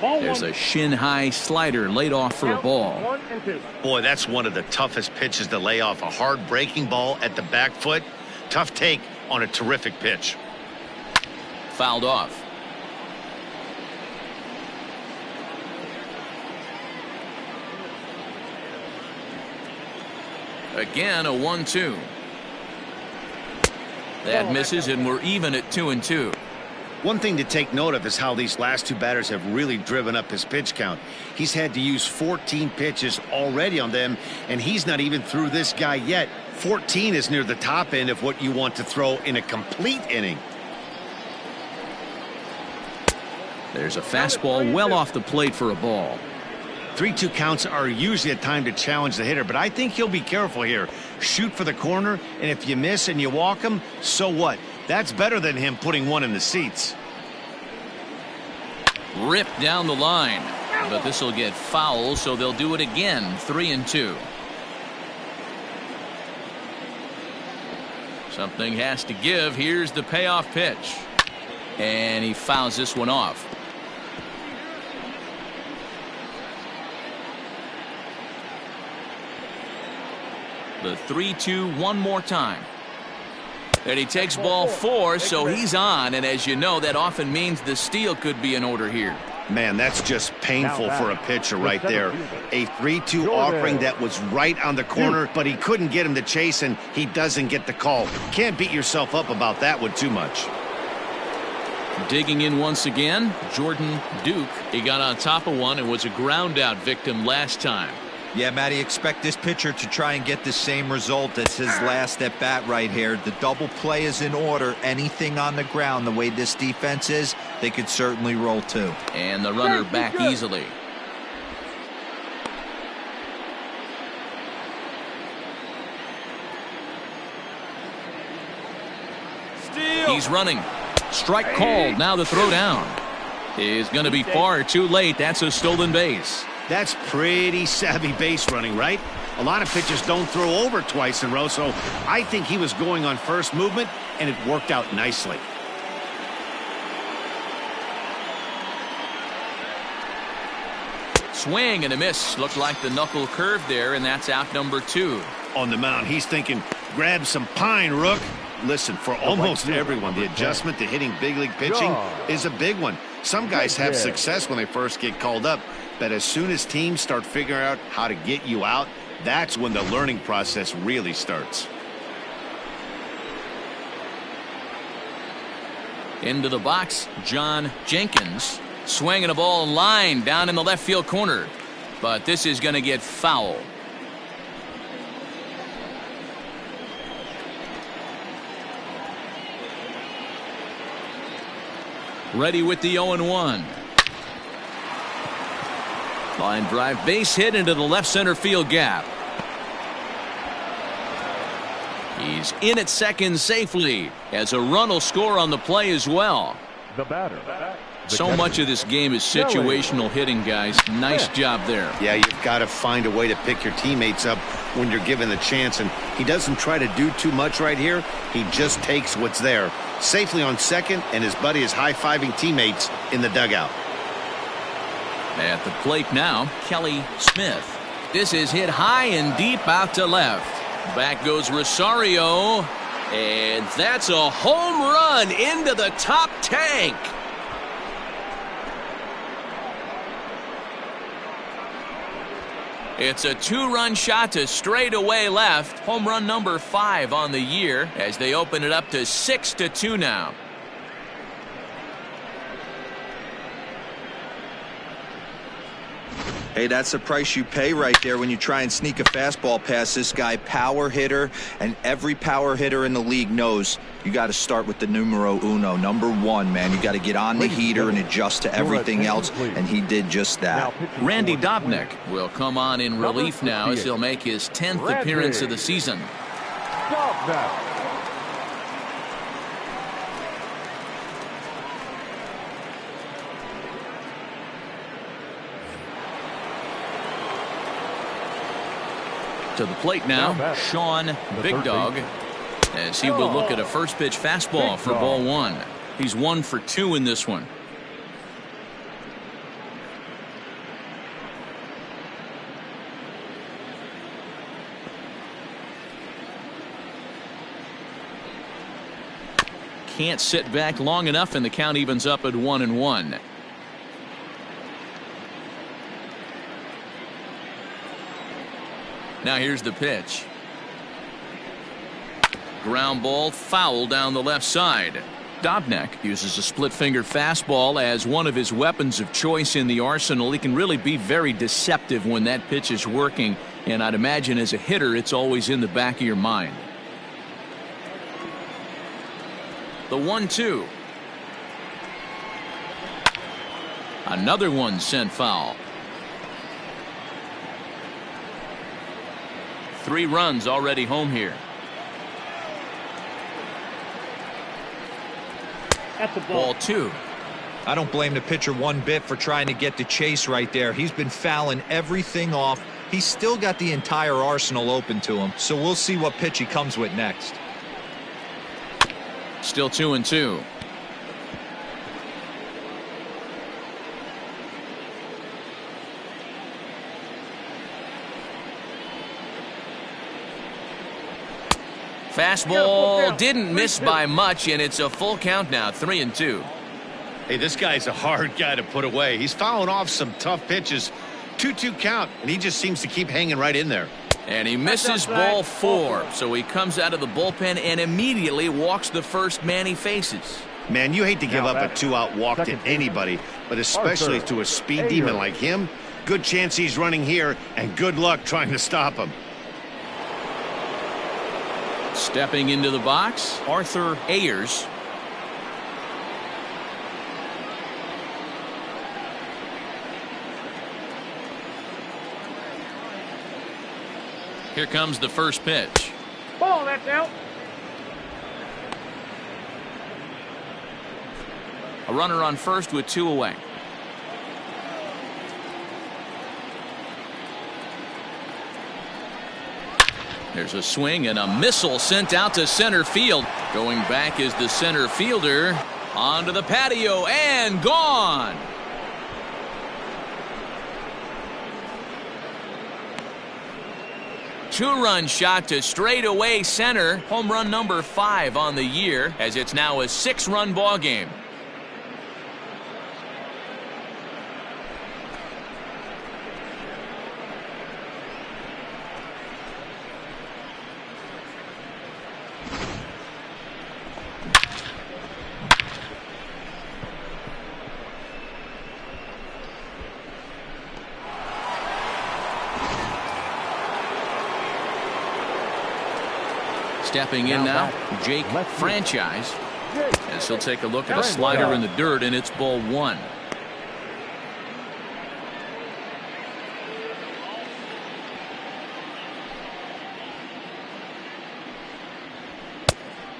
There's a shin-high slider laid off for a ball. Boy, that's one of the toughest pitches to lay off. A hard breaking ball at the back foot. Tough take on a terrific pitch. Fouled off. Again, a 1-2. That misses, and we're even at 2-2. One thing to take note of is how these last 2 batters have really driven up his pitch count. He's had to use 14 pitches already on them, and he's not even through this guy yet. 14 is near the top end of what you want to throw in a complete inning. There's a fastball well off the plate for a ball. 3-2 counts are usually a time to challenge the hitter, but I think he'll be careful here. Shoot for the corner, and if you miss and you walk him, so what? That's better than him putting one in the seats. Ripped down the line, but this will get foul, so they'll do it again. 3-2. Something has to give. Here's the payoff pitch, and he fouls this one off. The 3-2 one more time. And he takes ball 4, so he's on, and as you know, that often means the steal could be in order here. Man, that's just painful for a pitcher right there. A 3-2 offering that was right on the corner, but he couldn't get him to chase, and he doesn't get the call. Can't beat yourself up about that one too much. Digging in once again, Jordan Duke. He got on top of one and was a ground out victim last time. Yeah, Matty, expect this pitcher to try and get the same result as his last at bat right here. The double play is in order. Anything on the ground, the way this defense is, they could certainly roll too. And the runner back easily. Steal. He's running. Strike called. Now the throw down is going to be far too late. That's a stolen base. That's pretty savvy base running, right? A lot of pitchers don't throw over twice in a row, so I think he was going on first movement, and it worked out nicely. Swing and a miss. Looked like the knuckle curve there, and that's out number 2. On the mound, he's thinking, grab some pine, Rook. Listen, for almost everyone, the adjustment to hitting big league pitching is a big one. Some guys have success when they first get called up, But as soon as teams start figuring out how to get you out, that's when the learning process really starts. Into the box, John Jenkins swinging a ball line down in the left field corner. But this is going to get foul. Ready with the 0-1. Line drive base hit into the left center field gap. He's in at second safely as a run will score on the play as well. The batter. So much of this game is situational hitting, guys. Nice job there. Yeah, you've got to find a way to pick your teammates up when you're given the chance, and he doesn't try to do too much right here. He just takes what's there. Safely on second, and his buddy is high-fiving teammates in the dugout. At the plate now, Kelly Smith. This is hit high and deep out to left. Back goes Rosario, and that's a home run into the top tank. It's a two-run shot to straightaway left. Home run number 5 on the year as they open it up to 6-2 now. Hey, that's the price you pay right there when you try and sneak a fastball past this guy. Power hitter, and every power hitter in the league knows you got to start with the numero uno, number 1, man. You got to get on the heater and adjust to everything else, and he did just that. Randy Dobnak will come on in relief now as he'll make his 10th appearance of the season. To the plate now, Sean Big Dog, as he will look at a first pitch fastball for ball 1. He's 1 for 2 in this one. Can't sit back long enough, and the count evens up at 1-1. Now here's the pitch. Ground ball foul down the left side. Dobnak uses a split finger fastball as one of his weapons of choice in the arsenal. He can really be very deceptive when that pitch is working, and I'd imagine as a hitter it's always in the back of your mind. The 1-2. Another one sent foul. 3 runs already home here. That's a Ball 2. I don't blame the pitcher one bit for trying to get the chase right there. He's been fouling everything off. He's still got the entire arsenal open to him, so we'll see what pitch he comes with next. Still 2-2. Fastball didn't miss by much, and it's a full count now, 3-2. Hey, this guy's a hard guy to put away. He's fouling off some tough pitches. 2-2 count, and he just seems to keep hanging right in there. And he misses ball 4, so he comes out of the bullpen and immediately walks the first man he faces. Man, you hate to give up a 2-out walk to anybody, but especially to a speed demon like him. Good chance he's running here, and good luck trying to stop him. Stepping into the box, Arthur Ayers. Here comes the first pitch. ball. That's out. A runner on first with 2 away. There's a swing and a missile sent out to center field. Going back is the center fielder. Onto the patio and gone. Two-run shot to straightaway center. Home run number 5 on the year, as it's now a 6-run ball game. Stepping in now, Jake Franchise, as he'll take a look at a slider in the dirt, and it's ball one.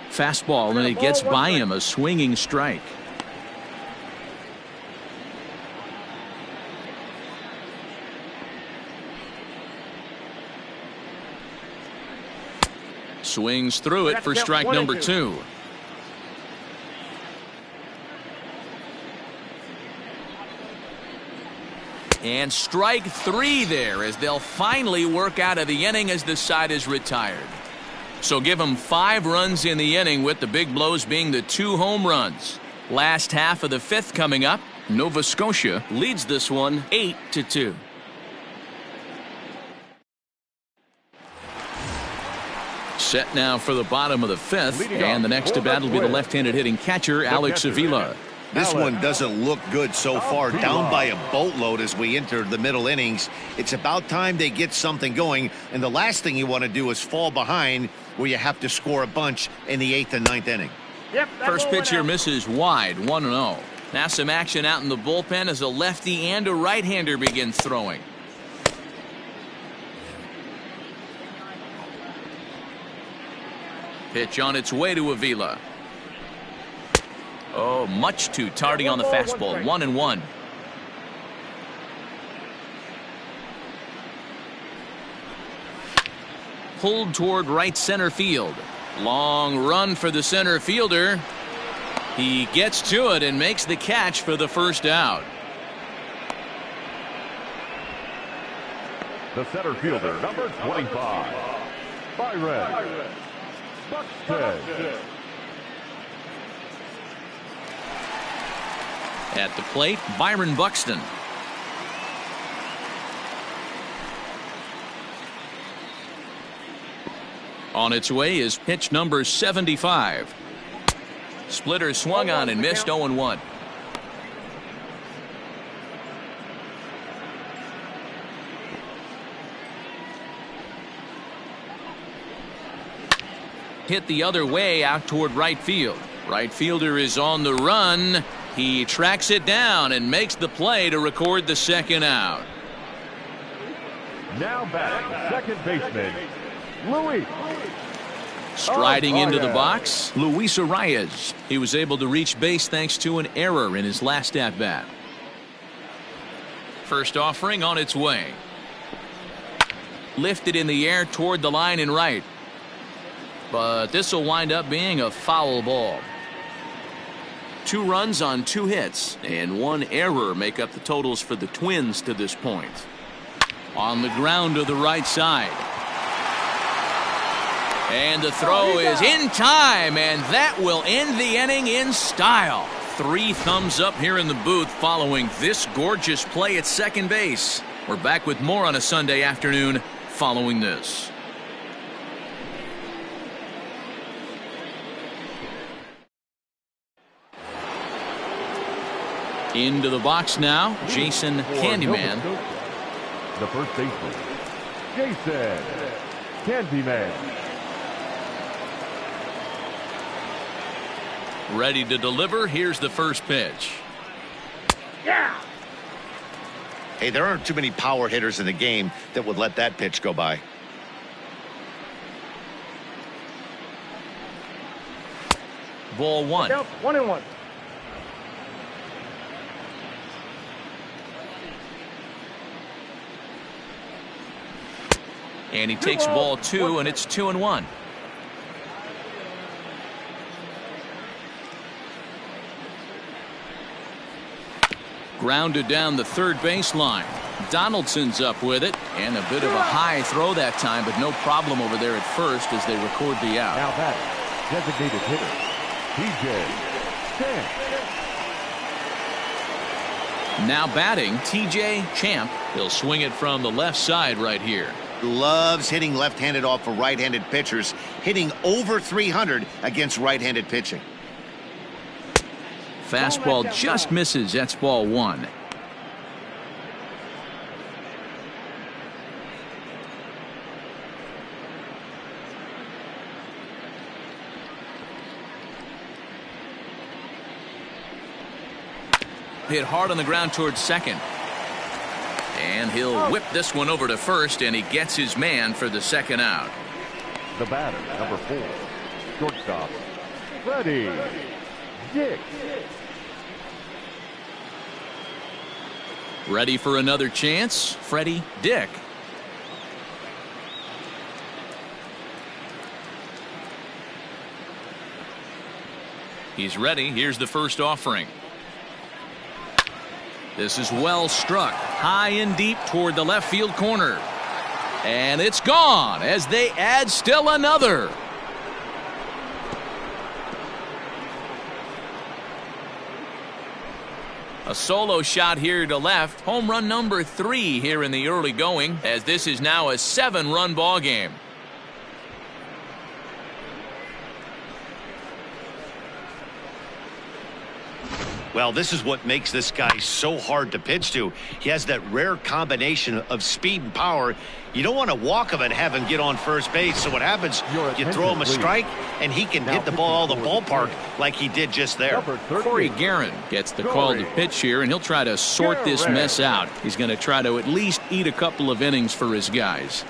Fastball, and it gets by him, a swinging strike. Swings through it for strike number 2. And strike 3 there, as they'll finally work out of the inning as the side is retired. So give them 5 runs in the inning, with the big blows being the 2 home runs. Last half of the 5th coming up. Nova Scotia leads this one 8-2. Set now for the bottom of the 5th, and the next to bat will be the left-handed hitting catcher, Alex Avila. This one doesn't look good so far. Down by a boatload as we enter the middle innings. It's about time they get something going, and the last thing you want to do is fall behind where you have to score a bunch in the 8th and 9th inning. First pitch here misses wide, 1-0. Now some action out in the bullpen as a lefty and a right-hander begin throwing. Pitch on its way to Avila. Oh, much too tardy on the fastball. 1-1. Pulled toward right center field. Long run for the center fielder. He gets to it and makes the catch for the first out. The center fielder, number 25, Byron Buxton. At the plate, Byron Buxton. On its way is pitch number 75. Splitter swung on and missed. 0-1. Hit the other way out toward right field. Right fielder is on the run. He tracks it down and makes the play to record the second out. Now batting, second baseman, Luis. Striding into the box, Luis Arias. He was able to reach base thanks to an error in his last at-bat. First offering on its way. Lifted in the air toward the line and right. But this will wind up being a foul ball. 2 runs on 2 hits, and 1 error make up the totals for the Twins to this point. On the ground to the right side. And the throw is in time, and that will end the inning in style. 3 thumbs up here in the booth following this gorgeous play at second base. We're back with more on a Sunday afternoon following this. Into the box now, Jason Candyman. The first baseman, Jason Candyman. Ready to deliver. Here's the first pitch. Yeah. Hey, there aren't too many power hitters in the game that would let that pitch go by. Ball 1. 1-1. And he takes ball 2, and it's 2-1. Grounded down the third baseline. Donaldson's up with it, and a bit of a high throw that time, but no problem over there at first as they record the out. Now batting, designated hitter, TJ Champ. Now batting, TJ Champ. He'll swing it from the left side right here. Loves hitting left-handed off of right-handed pitchers, hitting over 300 against right-handed pitching. Fastball just misses. That's ball 1. hit hard on the ground towards second. And he'll whip this one over to first, and he gets his man for the second out. The batter, number 4, shortstop, Freddie Dick. Ready for another chance, Freddie Dick. He's ready. Here's the first offering. This is well struck, high and deep toward the left field corner. And it's gone as they add still another. A solo shot here to left. Home run number 3 here in the early going, as this is now a 7-run ball game. Well, this is what makes this guy so hard to pitch to. He has that rare combination of speed and power. You don't want to walk him and have him get on first base. So what happens, you throw him a strike, and he can hit the ball out of the ballpark like he did just there. Corey Guerin gets the call to pitch here, and he'll try to sort this mess out. He's going to try to at least eat a couple of innings for his guys.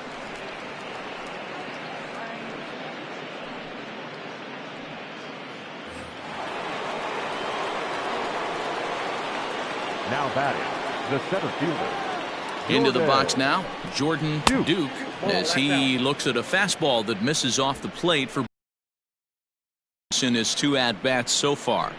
Now batting, the center fielder. Into the box now, Jordan Duke, as he looks at a fastball that misses off the plate for in his 2 at-bats so far.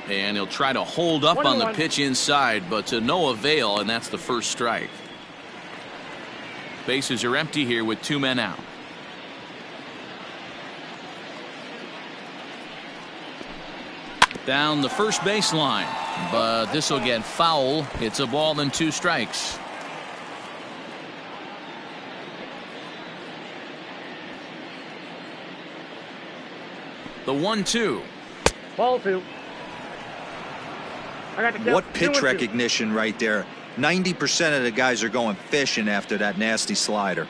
And he'll try to hold up on the pitch inside, but to no avail, and that's the first strike. Bases are empty here with 2 men out. Down the first baseline, but this will get foul. It's a ball and 2 strikes. The 1-2. Ball 2. What pitch recognition right there. 90% of the guys are going fishing after that nasty slider.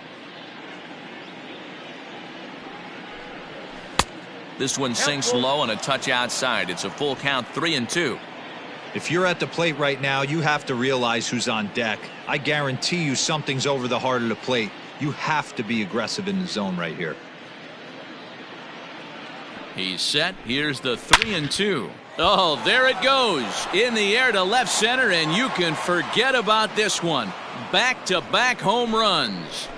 This one sinks low on a touch outside. It's a full count, 3-2. If you're at the plate right now, you have to realize who's on deck. I guarantee you something's over the heart of the plate. You have to be aggressive in the zone right here. He's set. Here's the 3-2. Oh, there it goes in the air to left center, and you can forget about this one. Back-to-back home runs.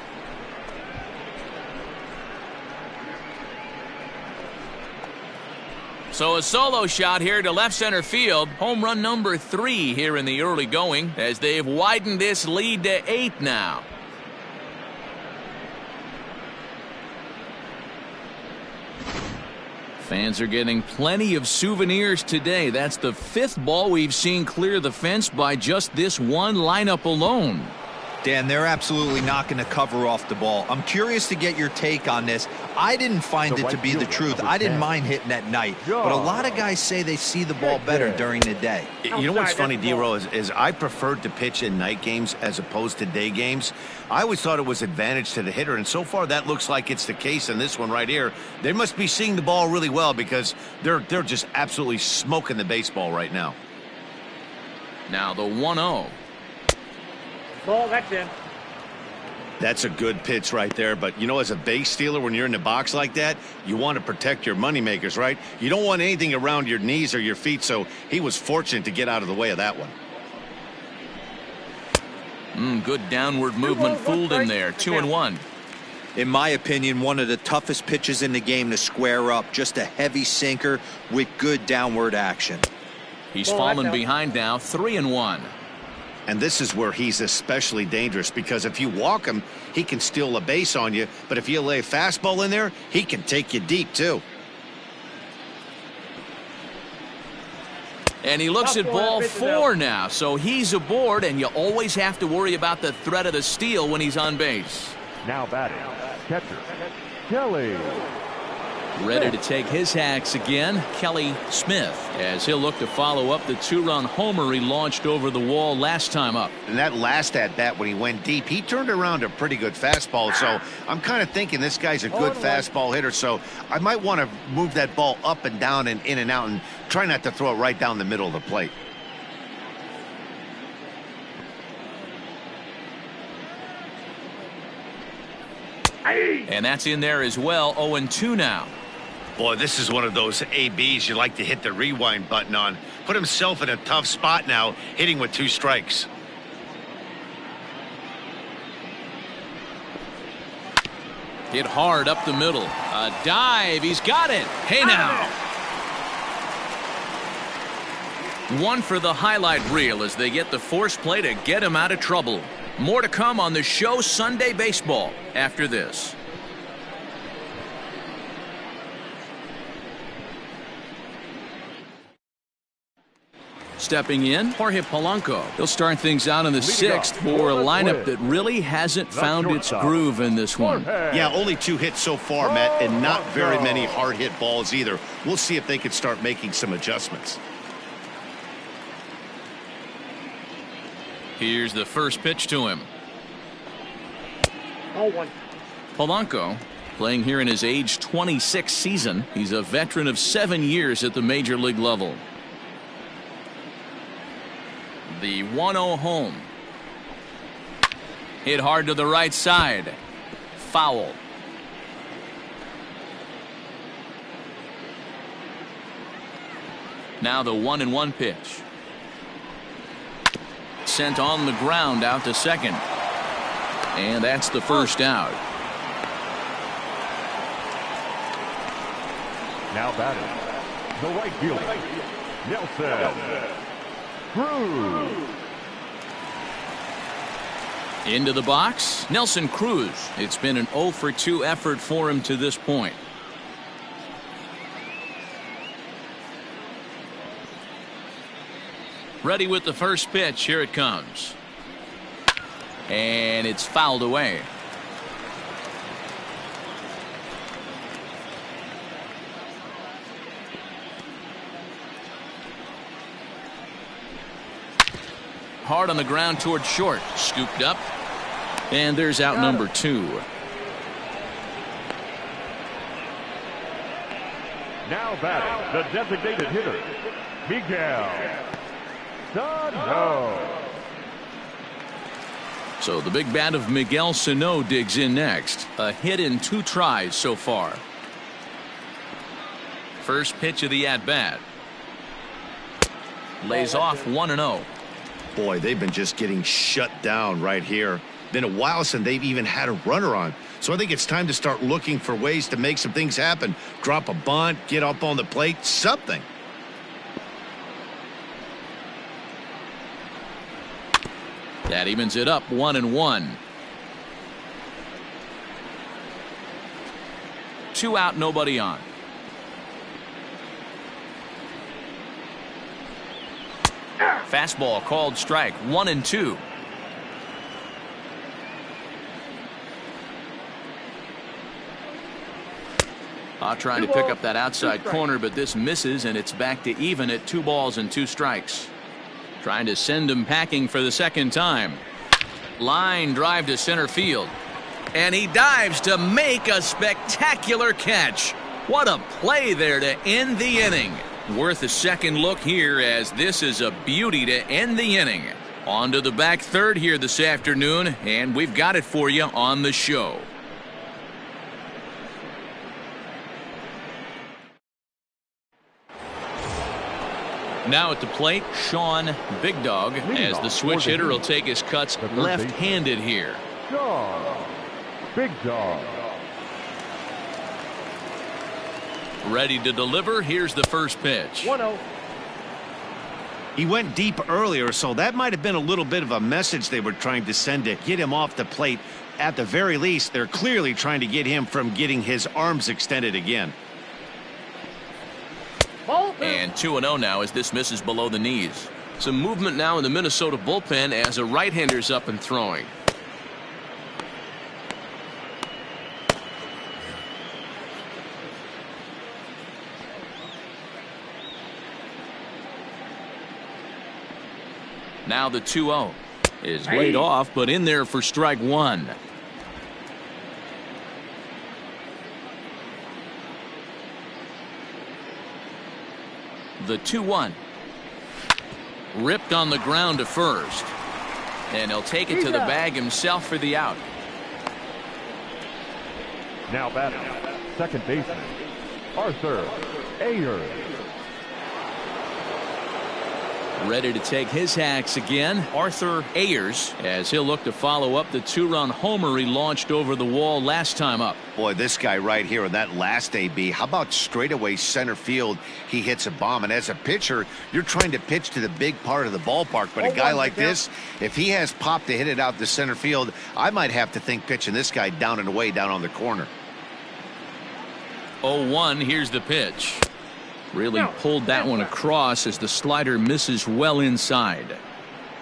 So a solo shot here to left center field. Home run number 3 here in the early going, as they've widened this lead to 8 now. Fans are getting plenty of souvenirs today. That's the 5th ball we've seen clear the fence by just this one lineup alone. Dan, they're absolutely not going to cover off the ball. I'm curious to get your take on this. I didn't find it to be the truth. I didn't mind hitting at night, but a lot of guys say they see the ball better during the day. You know what's funny, D-Row, is I preferred to pitch in night games as opposed to day games. I always thought it was advantage to the hitter, and so far that looks like it's the case in this one right here. They must be seeing the ball really well, because they're just absolutely smoking the baseball right now. Now the 1-0. Ball, that's in. That's a good pitch right there, but you know, as a base stealer, when you're in the box like that, you want to protect your moneymakers, right? You don't want anything around your knees or your feet, so he was fortunate to get out of the way of that one. Good downward movement, fooled him there. 2-1. In my opinion, one of the toughest pitches in the game to square up. Just a heavy sinker with good downward action. He's fallen behind now. 3-1. And this is where he's especially dangerous, because if you walk him, he can steal a base on you. But if you lay a fastball in there, he can take you deep, too. And he looks at ball 4 now, so he's aboard, and you always have to worry about the threat of the steal when he's on base. Now batting, catcher, Kelly. Ready to take his hacks again, Kelly Smith, as he'll look to follow up the 2-run homer he launched over the wall last time up. And that last at bat when he went deep, he turned around a pretty good fastball. So I'm kind of thinking this guy's a good fastball hitter. So I might want to move that ball up and down and in and out and try not to throw it right down the middle of the plate. And that's in there as well. 0-2 now. Boy, this is one of those ABs you like to hit the rewind button on. Put himself in a tough spot now, hitting with 2 strikes. Hit hard up the middle. A dive. He's got it. Hey now. One for the highlight reel as they get the force play to get him out of trouble. More to come on the show Sunday Baseball after this. Stepping in, Jorge Polanco. He'll start things out in the 6th for a lineup that really hasn't found its groove in this one. Yeah, only 2 hits so far, Matt, and not very many hard hit balls either. We'll see if they can start making some adjustments. Here's the first pitch to him. 0-1. Polanco playing here in his age 26 season. He's a veteran of 7 years at the major league level. The 1-0 home. Hit hard to the right side. Foul. Now the 1-1 pitch. Sent on the ground out to second. And that's the first out. Now batting, the right fielder, Nelson Cruz. Into the box, Nelson Cruz. It's been an 0-for-2 effort for him to this point. Ready with the first pitch. Here it comes. And it's fouled away. Hard on the ground toward short. Scooped up. And there's out number 2. Now batting, the designated hitter, Miguel Sano. So the big bat of Miguel Sano digs in next. A hit in 2 tries so far. First pitch of the at-bat. Lays off 1-0. Boy, they've been just getting shut down right here. Been a while since they've even had a runner on. So I think it's time to start looking for ways to make some things happen. Drop a bunt, get up on the plate, something. That evens it up 1-1. 2 out, nobody on. Fastball called strike. 1-2. Trying to pick up that outside corner, but this misses, and it's back to even at 2 balls and 2 strikes. Trying to send him packing for the second time. Line drive to center field. And he dives to make a spectacular catch. What a play there to end the inning. Worth a second look here, as this is a beauty to end the inning. On to the back third here this afternoon, and we've got it for you on the show. Now at the plate, Sean Big Dog, as the switch hitter will take his cuts left-handed here. Sean Big Dog. Ready to deliver. Here's the first pitch. 1-0. He went deep earlier, so that might have been a little bit of a message they were trying to send to get him off the plate. At the very least, they're clearly trying to get him from getting his arms extended again. And 2-0 now as this misses below the knees. Some movement now in the Minnesota bullpen as a right-hander's up and throwing. Now the 2-0 is laid off, but in there for strike one. The 2-1. Ripped on the ground to first. And he'll take it to the bag himself for the out. Now batting, second baseman, Arthur Ayers. Ready to take his hacks again, Arthur Ayers, as he'll look to follow up the 2-run homer he launched over the wall last time up. Boy, this guy right here in that last AB, how about straightaway center field? He hits a bomb, and as a pitcher, you're trying to pitch to the big part of the ballpark, but a guy like this, if he has pop to hit it out to center field, I might have to think pitching this guy down and away down on the corner. 0-1, here's the pitch. Really pulled that one across as the slider misses well inside.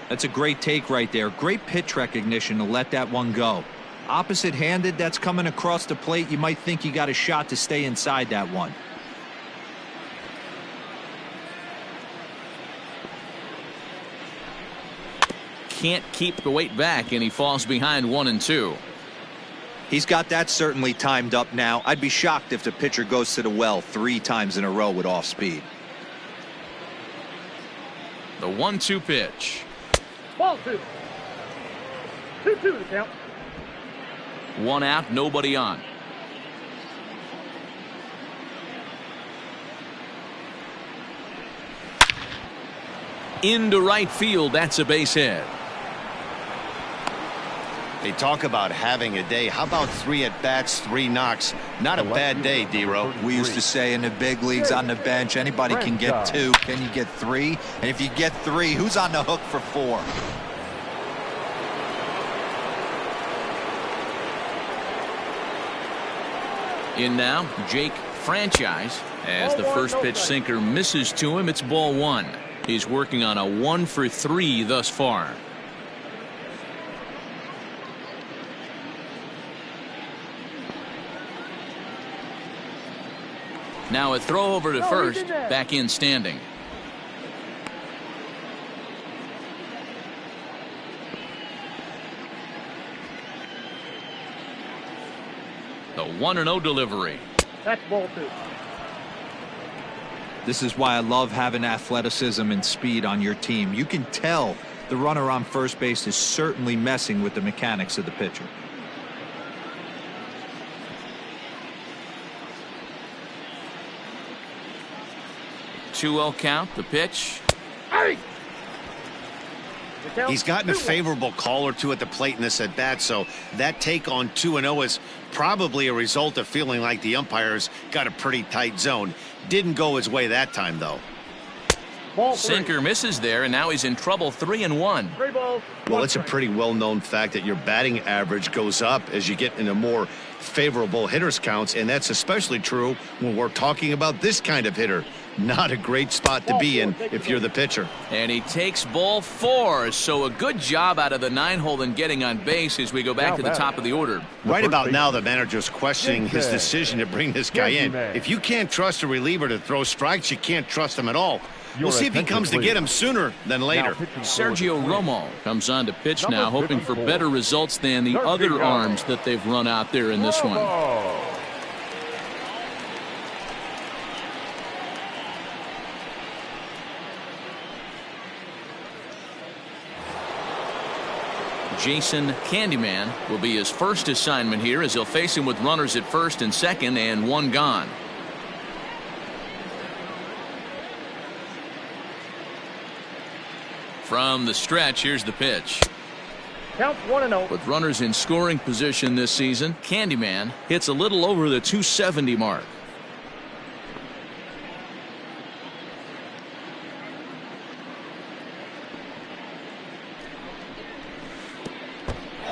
That's a great take right there. Great pitch recognition to let that one go. Opposite handed, that's coming across the plate. You might think you got a shot to stay inside that one. Can't keep the weight back, and he falls behind 1-2. He's got that certainly timed up now. I'd be shocked if the pitcher goes to the well 3 times in a row with off speed. The 1-2 pitch. Ball 2. 2-2 the count. 1 out, nobody on. Into right field, that's a base hit. They talk about having a day. How about 3 at-bats, 3 knocks? Not a bad day, D-Ro. We used to say in the big leagues on the bench, anybody can get 2. Can you get 3? And if you get 3, who's on the hook for 4? In now, Jake Franchise. As the first pitch sinker misses to him, it's ball 1. He's working on a 1 for 3 thus far. Now a throw over to first, back in standing. The 1-0 delivery. That's ball 2. This is why I love having athleticism and speed on your team. You can tell the runner on first base is certainly messing with the mechanics of the pitcher. 2-0 count, the pitch. He's gotten a favorable call or 2 at the plate in this at-bat, so that take on 2-0 is probably a result of feeling like the umpires got a pretty tight zone. Didn't go his way that time, though. Sinker misses there, and now he's in trouble. 3-1. 3 balls. Well, it's a pretty well-known fact that your batting average goes up as you get into more favorable hitters counts, and that's especially true when we're talking about this kind of hitter. Not a great spot to be in if you're the pitcher. And he takes ball 4, so a good job out of the 9-hole in getting on base as we go back to the top of the order. Right about now, the manager's questioning his decision to bring this guy in. If you can't trust a reliever to throw strikes, you can't trust him at all. We'll see if he comes to get him sooner than later. Sergio Romo comes on to pitch now, hoping for better results than the other arms that they've run out there in this one. Jason Candyman will be his first assignment here as he'll face him with runners at first and second and 1 gone. From the stretch, here's the pitch. Count 1-0. With runners in scoring position this season, Candyman hits a little over the 270 mark.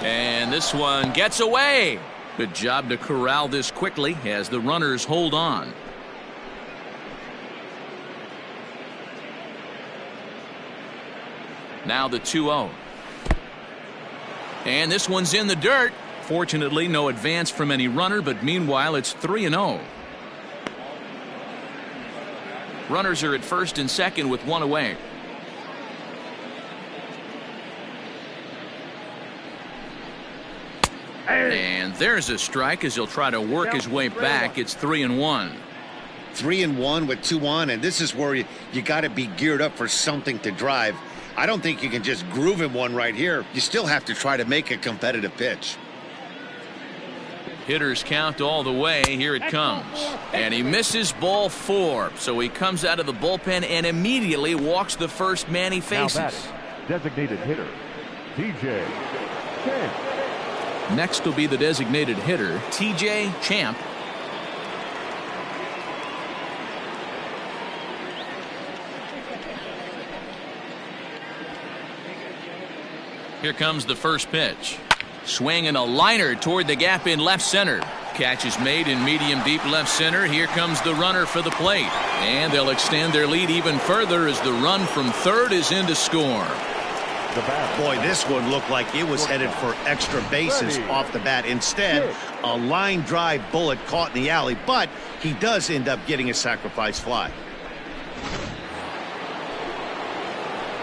And this one gets away. Good job to corral this quickly as the runners hold on. Now the 2-0. And this one's in the dirt. Fortunately, no advance from any runner, but meanwhile, it's 3-0. Runners are at first and second with 1 away. And there's a strike as he'll try to work his way back. It's 3-1. 3-1 with 2 on, and this is where you got to be geared up for something to drive. I don't think you can just groove him one right here. You still have to try to make a competitive pitch. Hitters count all the way. Here it comes. And he misses ball 4. So he comes out of the bullpen and immediately walks the first man he faces. Now designated hitter, TJ Champ. Next will be the designated hitter, TJ Champ. Here comes the first pitch. Swinging a liner toward the gap in left center. Catch is made in medium deep left center. Here comes the runner for the plate. And they'll extend their lead even further as the run from third is in to score. Boy, this one looked like it was headed for extra bases off the bat. Instead, a line drive bullet caught in the alley, but he does end up getting a sacrifice fly.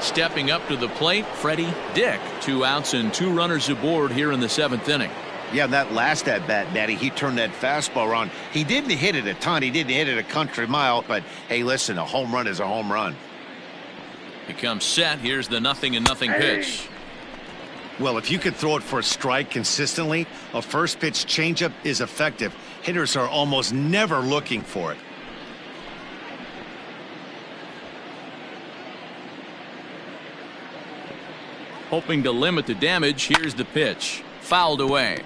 Stepping up to the plate, Freddie Dick. 2 outs and 2 runners aboard here in the 7th inning. Yeah, that last at-bat, Natty, he turned that fastball around. He didn't hit it a ton. He didn't hit it a country mile. But, hey, listen, a home run is a home run. Becomes set. Here's the 0-0 pitch. Well, if you could throw it for a strike consistently, a first pitch changeup is effective. Hitters are almost never looking for it. Hoping to limit the damage. Here's the pitch. Fouled away.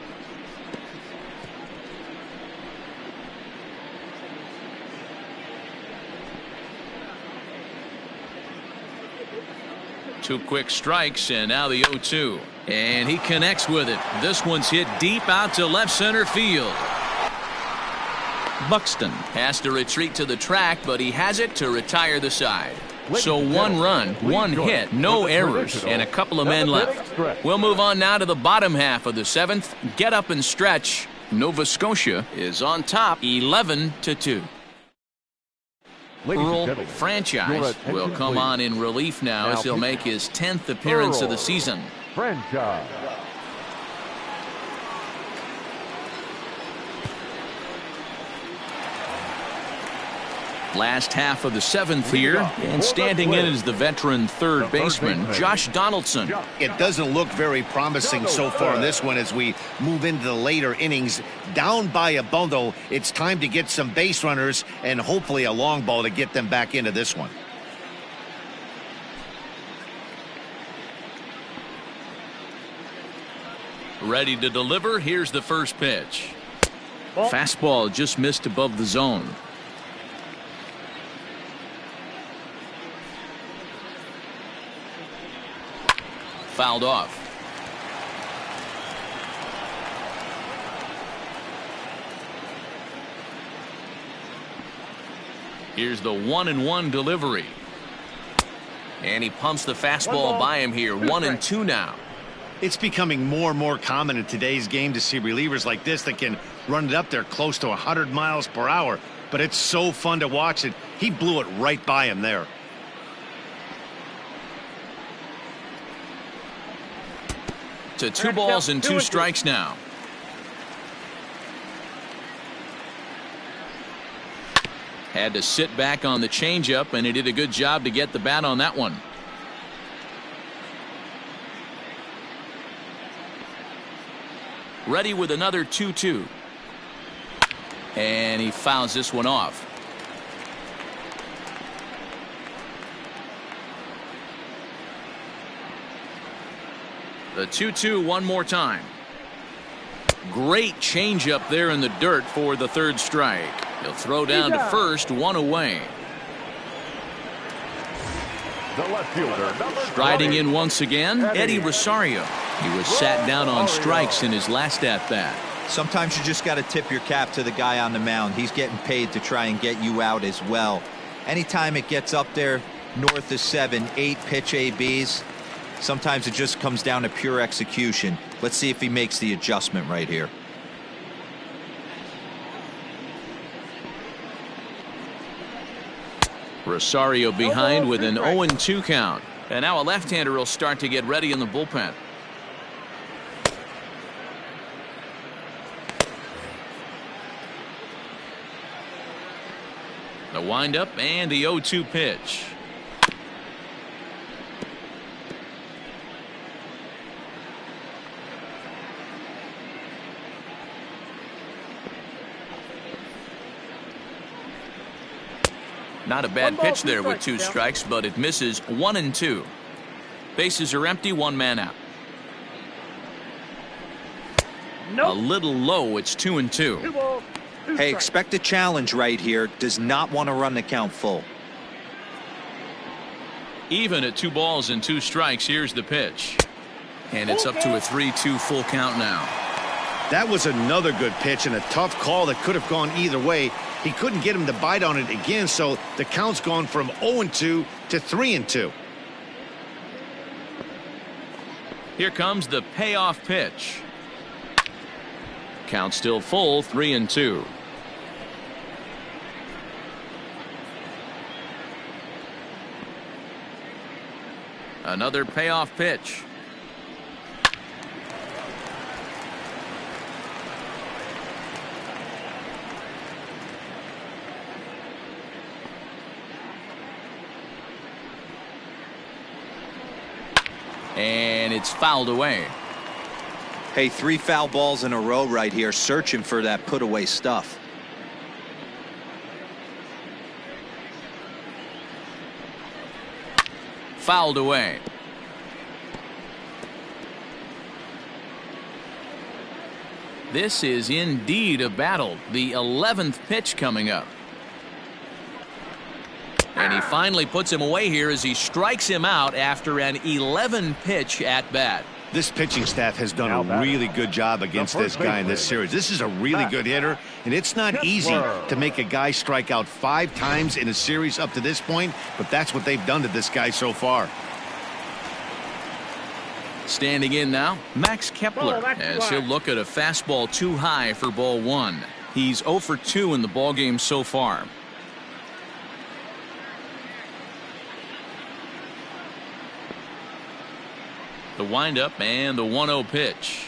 Two quick strikes, and now the 0-2. And he connects with it. This one's hit deep out to left center field. Buxton has to retreat to the track, but he has it to retire the side. So 1 run, 1 hit, no errors, and a couple of men left. We'll move on now to the bottom half of the 7th. Get up and stretch. Nova Scotia is on top 11-2. Earl Franchise will come on in relief now as he'll make his 10th appearance of the season. Franchise. Last half of the 7th here, and standing in is the veteran third baseman, Josh Donaldson. It doesn't look very promising so far in this one as we move into the later innings. Down by a bundle, it's time to get some base runners and hopefully a long ball to get them back into this one. Ready to deliver. Here's the first pitch. Fastball just missed above the zone. Fouled off. Here's the 1-1 delivery. And he pumps the fastball by him here. 1-2 now. It's becoming more and more common in today's game to see relievers like this that can run it up there close to 100 miles per hour. But it's so fun to watch it. He blew it right by him there. To 2 balls and 2 strikes now. Had to sit back on the changeup, and he did a good job to get the bat on that one. Ready with another 2-2. And he fouls this one off. The 2-2 one more time. Great changeup there in the dirt for the third strike. He'll throw down to first, 1 away. The left fielder, Striding in once again, Eddie Rosario. He was sat down on strikes in his last at-bat. Sometimes you just got to tip your cap to the guy on the mound. He's getting paid to try and get you out as well. Anytime it gets up there north of 7, 8 pitch ABs, sometimes it just comes down to pure execution. Let's see if he makes the adjustment right here. Rosario behind with an 0-2 count. And now a left-hander will start to get ready in the bullpen. The windup and the 0-2 pitch. Not a bad pitch there with 2 strikes, but it misses 1-2. Bases are empty, 1 man out. A little low, it's 2-2. Hey, expect a challenge right here. Does not want to run the count full. Even at 2 balls and 2 strikes, here's the pitch. And it's up to a 3-2 full count now. That was another good pitch and a tough call that could have gone either way. He couldn't get him to bite on it again, so the count's gone from 0-2 to 3-2. Here comes the payoff pitch. Count still full, 3-2. Another payoff pitch. And it's fouled away. Hey, 3 foul balls in a row right here, searching for that put away stuff. Fouled away. This is indeed a battle. The 11th pitch coming up. And he finally puts him away here as he strikes him out after an 11 pitch at bat. This pitching staff has done a really good job against this guy in this series. This is a really good hitter, and it's not easy to make a guy strike out 5 times in a series up to this point, but that's what they've done to this guy so far. Standing in now, Max Kepler, as he'll look at a fastball too high for ball 1. He's 0 for 2 in the ballgame so far. The windup and the 1-0 pitch.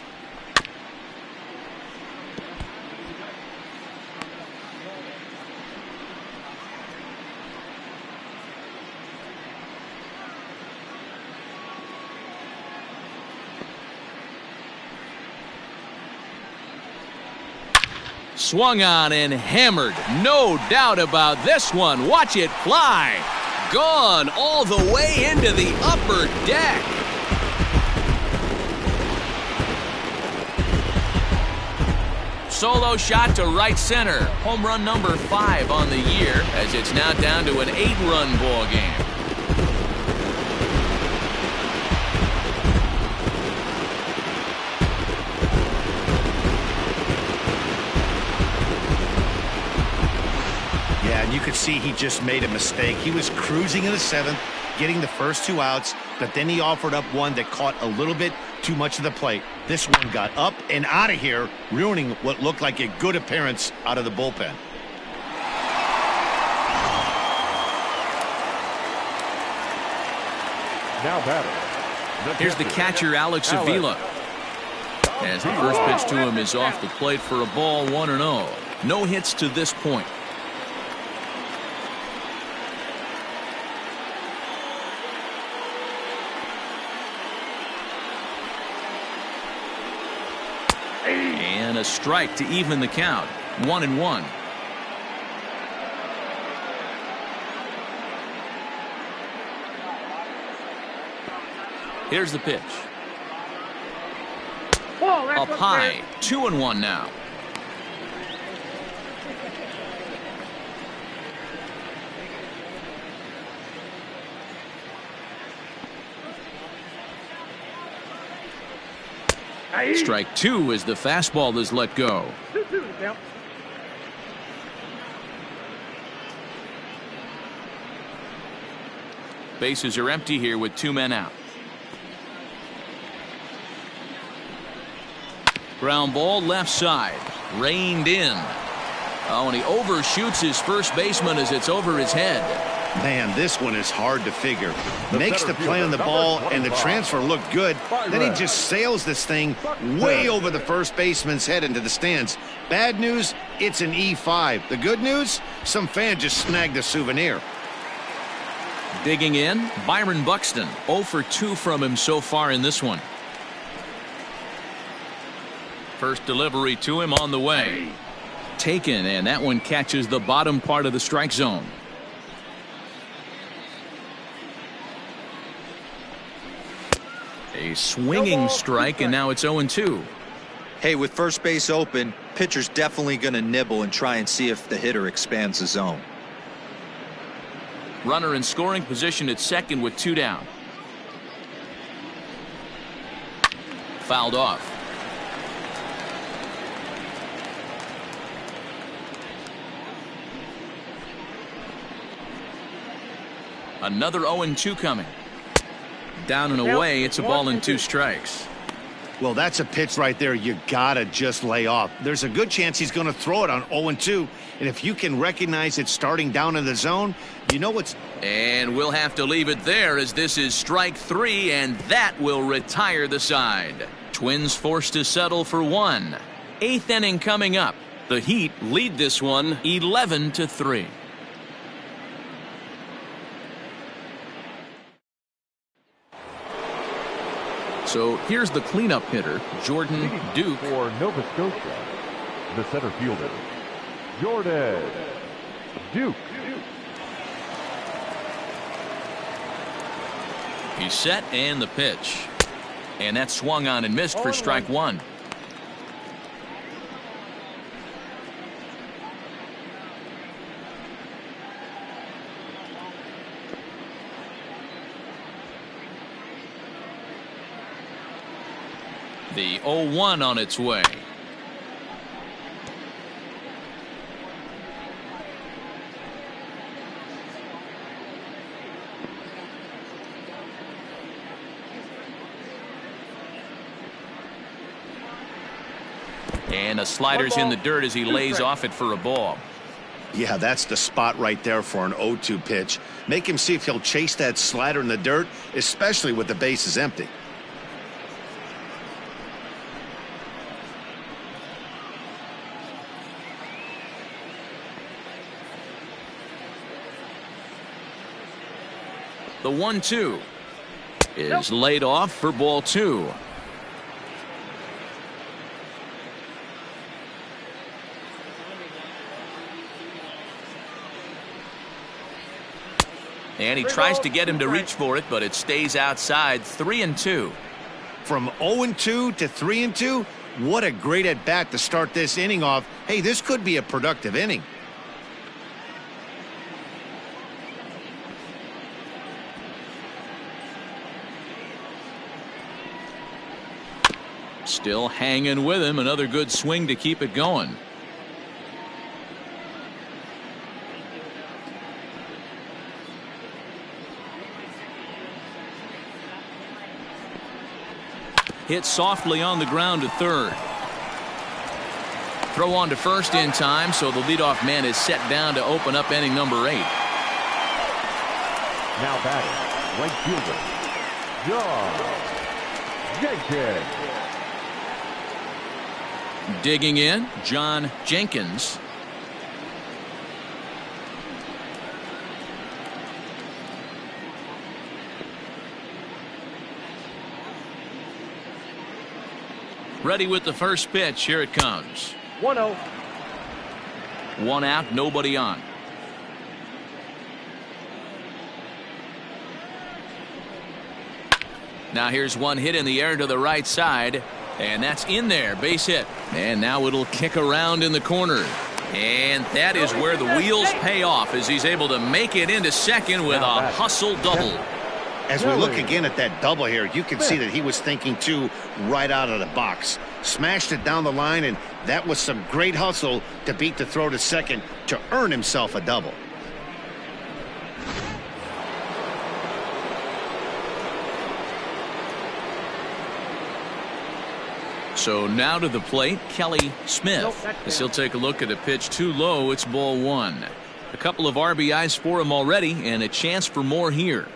Swung on and hammered. No doubt about this one. Watch it fly. Gone all the way into the upper deck. Solo shot to right center. Home run number 5 on the year, as it's now down to an 8-run ball game. Yeah, and you could see he just made a mistake. He was cruising in the 7th, getting the first 2 outs, but then he offered up one that caught a little bit too much of the plate. This one got up and out of here, ruining what looked like a good appearance out of the bullpen. Now batter. Here's the catcher, Alex Avila. As the first pitch to him is off the plate for a ball, 1-0. No hits to this point. And a strike to even the count. 1-1. Here's the pitch. Up high. 2-1 now. Strike 2 as the fastball is let go. 2-2 the count. Bases are empty here with 2 men out. Ground ball left side. Reined in. Oh, and he overshoots his first baseman as it's over his head. Man, this one is hard to figure. Makes the play on the ball, and the transfer looked good. Then he just sails this thing way over the first baseman's head into the stands. Bad news, it's an E5. The good news, some fan just snagged a souvenir. Digging in, Byron Buxton. 0 for 2 from him so far in this one. First delivery to him on the way. Taken, and that one catches the bottom part of the strike zone. A swinging strike, and now it's 0-2. Hey, with first base open, pitcher's definitely going to nibble and try and see if the hitter expands the zone. Runner in scoring position at second with 2 down. Fouled off. Another 0-2 coming. Down and away, it's a ball and 2 strikes. Well, that's a pitch right there you gotta just lay off. There's a good chance he's going to throw it on 0-2, and if you can recognize it starting down in the zone, you know it's... And we'll have to leave it there as this is strike 3, and that will retire the side. Twins forced to settle for 1. 8th inning coming up. The Heat lead this one 11-3. So here's the cleanup hitter, Jordan Duke. For Nova Scotia, the center fielder, Jordan Duke. He's set, and the pitch. And that swung on and missed for strike 1. The 0-1 on its way. And a slider's in the dirt as he lays off it for a ball. Yeah, that's the spot right there for an 0-2 pitch. Make him see if he'll chase that slider in the dirt, especially with the bases empty. The 1-2 is laid off for ball 2. And he tries to get him to reach for it, but it stays outside. 3-2. From 0-2 to 3-2, what a great at bat to start this inning off. Hey, this could be a productive inning. Still hanging with him. Another good swing to keep it going. Hit softly on the ground to third. Throw on to first in time, so the leadoff man is set down to open up inning number 8. Now batting, right fielder, John Jenkins. Digging in, John Jenkins. Ready with the first pitch. Here it comes. 1-0. 1 out, nobody on. Now here's one hit in the air to the right side, and that's in there. Base hit. And now it'll kick around in the corner. And that is where the wheels pay off as he's able to make it into second with a hustle double. As we look again at that double here, you can see that he was thinking too right out of the box. Smashed it down the line, and that was some great hustle to beat the throw to second to earn himself a double. So now to the plate, Kelly Smith. As he'll take a look at a pitch too low. It's ball 1. A couple of RBIs for him already, and a chance for more here.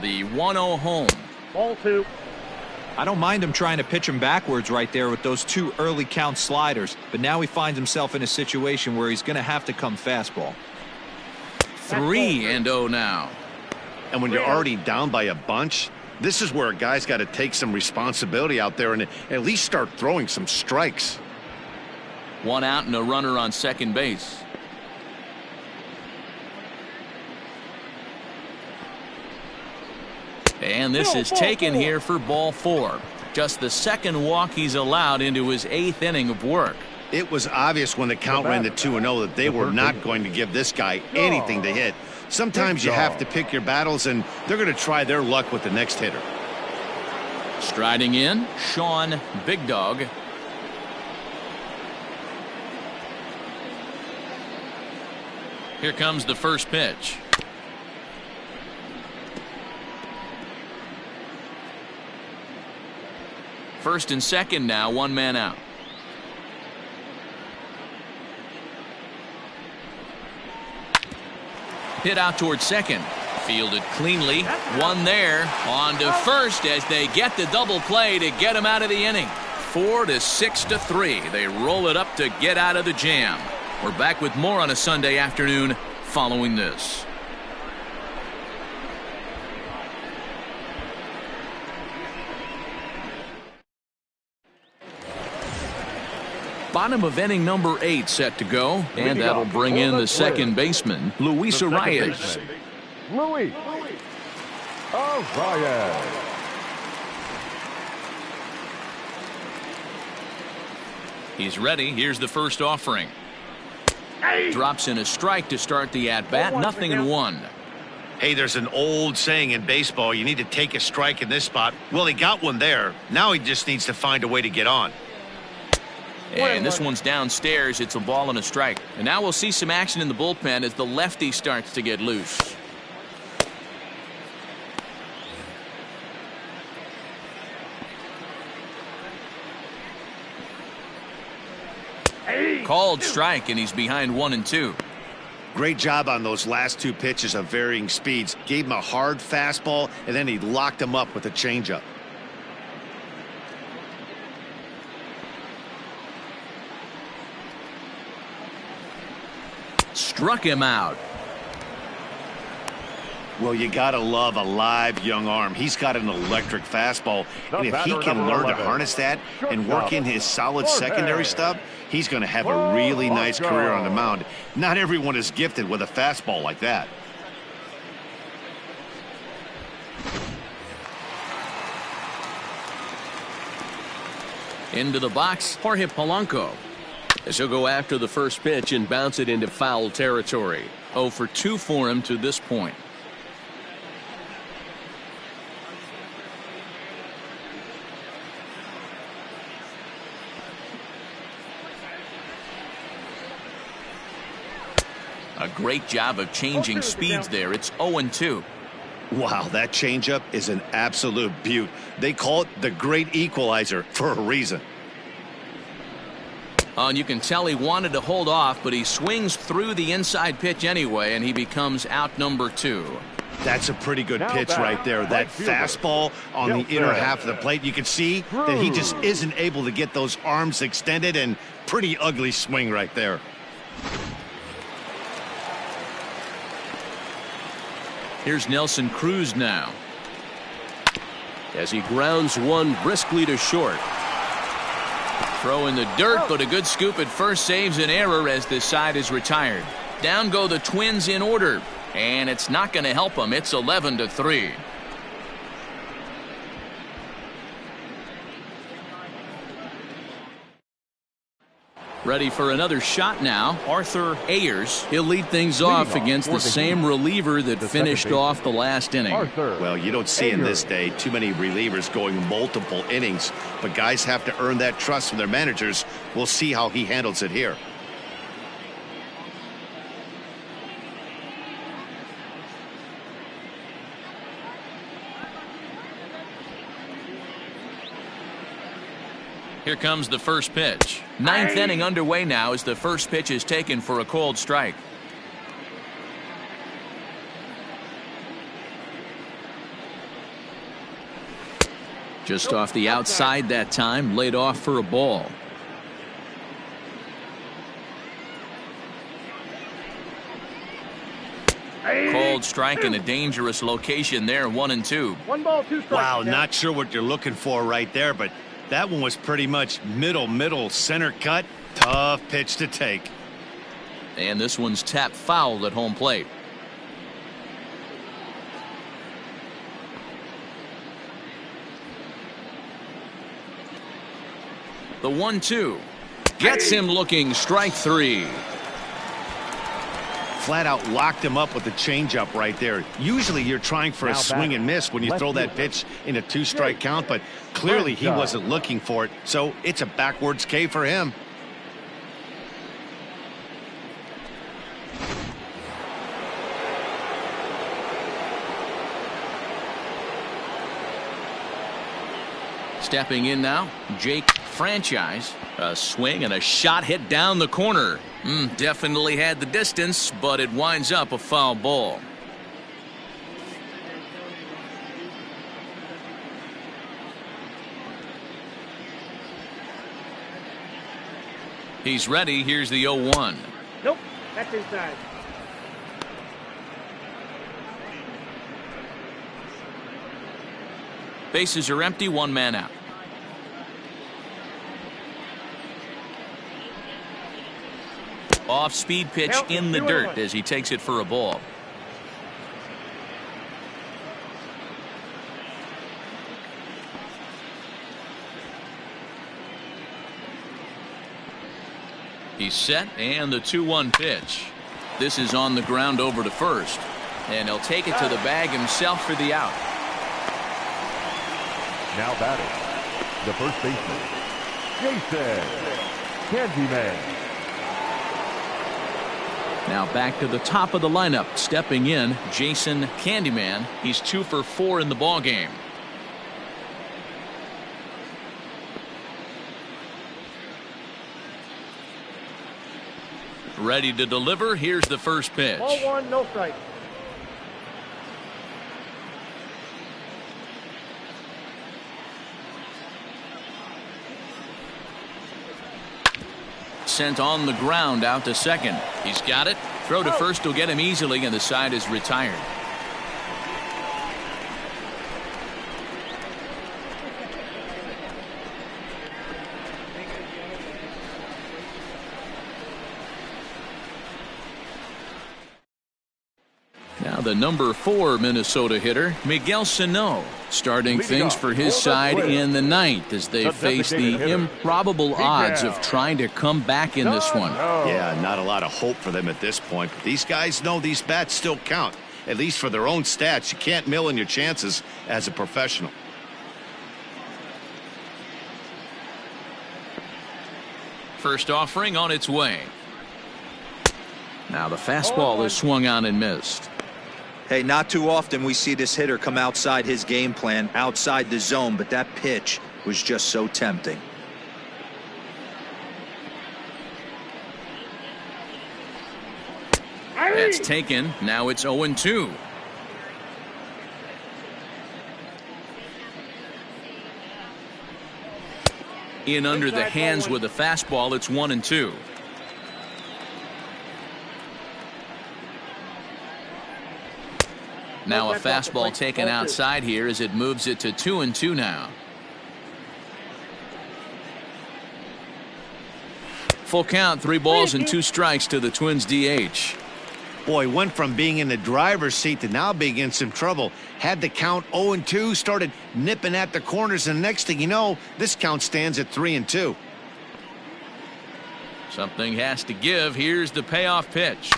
The 1-0 home. Ball 2. I don't mind him trying to pitch him backwards right there with those 2 early count sliders, but now he finds himself in a situation where he's going to have to come fastball. 3-0 now. And when you're already down by a bunch, this is where a guy's got to take some responsibility out there and at least start throwing some strikes. 1 out and a runner on second base. And this is taken here for ball 4. Just the second walk he's allowed into his 8th inning of work. It was obvious when the count ran to 2-0 that they were not going to give this guy anything to hit. Sometimes you have to pick your battles, and they're going to try their luck with the next hitter. Striding in, Sean Big Dog. Here comes the first pitch. First and second now, 1 man out. Hit out towards second. Fielded cleanly. 1 there. On to first as they get the double play to get him out of the inning. 4 to 6 to 3. They roll it up to get out of the jam. We're back with more on a Sunday afternoon following this. Bottom of inning number 8 set to go, and that'll bring in the second baseman, Luis Arias. Luis Arias. He's ready. Here's the first offering. Drops in a strike to start the at-bat. 0-1. Hey, there's an old saying in baseball, you need to take a strike in this spot. Well, he got one there. Now he just needs to find a way to get on. And this one's downstairs. It's a ball and a strike. And now we'll see some action in the bullpen as the lefty starts to get loose. Called strike, and he's behind 1-2. Great job on those last 2 pitches of varying speeds. Gave him a hard fastball, and then he locked him up with a changeup. Struck him out. Well, you gotta love a live young arm. He's got an electric fastball, and if he can learn to harness that and work in his solid secondary stuff, he's going to have a really nice career on the mound. Not everyone is gifted with a fastball like that. Into the box, Jorge Polanco. As he'll go after the first pitch and bounce it into foul territory. 0 for 2 for him to this point. A great job of changing speeds there. It's 0-2. Wow, that changeup is an absolute beaut. They call it the great equalizer for a reason. And you can tell he wanted to hold off, but he swings through the inside pitch anyway, and he becomes out number 2. That's a pretty good pitch right there. That fastball on the inner half of the plate. You can see that he just isn't able to get those arms extended, and pretty ugly swing right there. Here's Nelson Cruz now. As he grounds one briskly to short. Throw in the dirt, but a good scoop at first saves an error as this side is retired. Down go the Twins in order, and it's not going to help them. It's 11-3. Ready for another shot now, Arthur Ayers. He'll lead things off against the same reliever that finished off the last inning. Well, you don't see in this day too many relievers going multiple innings, but guys have to earn that trust from their managers. We'll see how he handles it here. Here comes the first pitch. Ninth inning underway now as the first pitch is taken for a called strike. Just off the outside that time, laid off for a ball. Called strike in a dangerous location there, 1-2. 1 ball, 2 strikes. Wow, not sure what you're looking for right there, but that one was pretty much middle center cut. Tough pitch to take. And this one's tapped foul at home plate. The 1-2 gets him looking. Strike 3. Flat out locked him up with the changeup right there. Usually you're trying for a swing and miss when you throw that pitch in a 2-strike count, but clearly he wasn't looking for it, so it's a backwards K for him. Stepping in now, Jake Franchise. A swing and a shot hit down the corner. Definitely had the distance, but it winds up a foul ball. He's ready. Here's the 0-1. Nope, that's inside. Bases are empty, 1 man out. Off-speed pitch in the dirt as he takes it for a ball. He's set, and the 2-1 pitch. This is on the ground over to first, and he'll take it to the bag himself for the out. Now batting, the first baseman, Jason Candyman. Now back to the top of the lineup, stepping in, Jason Candyman. He's 2 for 4 in the ball game. Ready to deliver. Here's the first pitch. Ball 1, no strike. Sent on the ground out to second. He's got it. Throw to first will get him easily, and the side is retired. Now the number 4 Minnesota hitter, Miguel Sano, starting things for his side in the ninth as they face the improbable odds of trying to come back in this one. Yeah, not a lot of hope for them at this point. But these guys know these bats still count, at least for their own stats. You can't mill in your chances as a professional. First offering on its way. Now the fastball is swung on and missed. Hey, not too often we see this hitter come outside his game plan, outside the zone, but that pitch was just so tempting. That's taken. Now it's 0-2. In under the hands with a fastball. It's 1-2. Now a fastball taken outside here as it moves it to 2-2 now. Full count, 3 balls and 2 strikes to the Twins DH. Boy, went from being in the driver's seat to now being in some trouble. Had the count 0-2, started nipping at the corners, and the next thing you know, this count stands at 3-2. Something has to give. Here's the payoff pitch.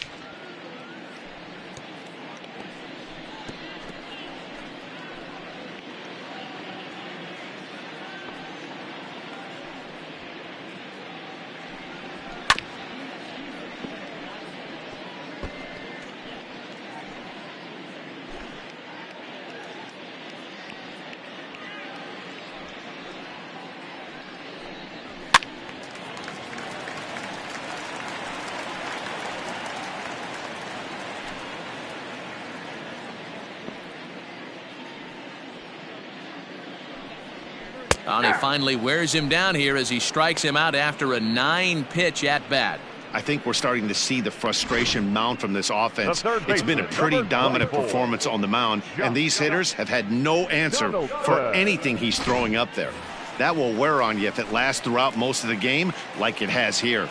And he finally wears him down here as he strikes him out after a 9-pitch at bat. I think we're starting to see the frustration mount from this offense. It's been a pretty dominant performance on the mound, and these hitters have had no answer for anything he's throwing up there. That will wear on you if it lasts throughout most of the game like it has here.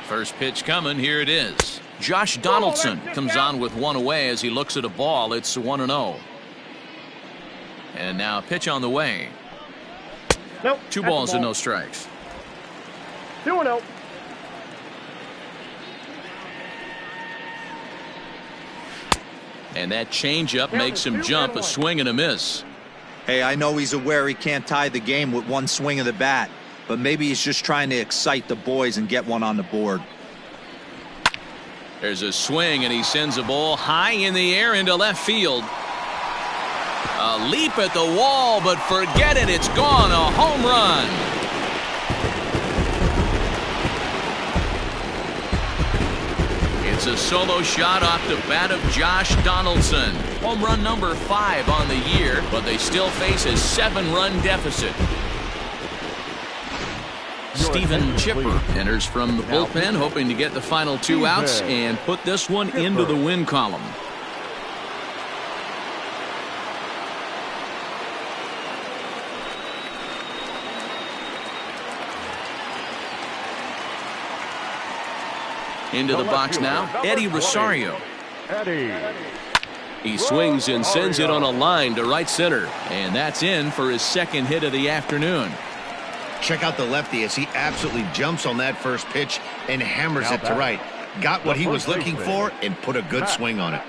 First pitch coming. Here it is. Josh Donaldson comes on with one away as he looks at a ball. It's 1-0. And now a pitch on the way. Nope. 2 balls and no strikes. 2-0. And that changeup makes him jump. A swing and a miss. Hey, I know he's aware he can't tie the game with one swing of the bat, but maybe he's just trying to excite the boys and get one on the board. There's a swing, and he sends a ball high in the air into left field. A leap at the wall, but forget it. It's gone. A home run. It's a solo shot off the bat of Josh Donaldson. Home run number 5 on the year, but they still face a 7-run deficit. Steven Chipper enters from the bullpen, hoping to get the final 2 outs and put this one into the win column. Into the box now, Eddie Rosario. He swings and sends it on a line to right center. And that's in for his 2nd hit of the afternoon. Check out the lefty as he absolutely jumps on that first pitch and hammers it to right. Got what he was looking for and put a good swing on it.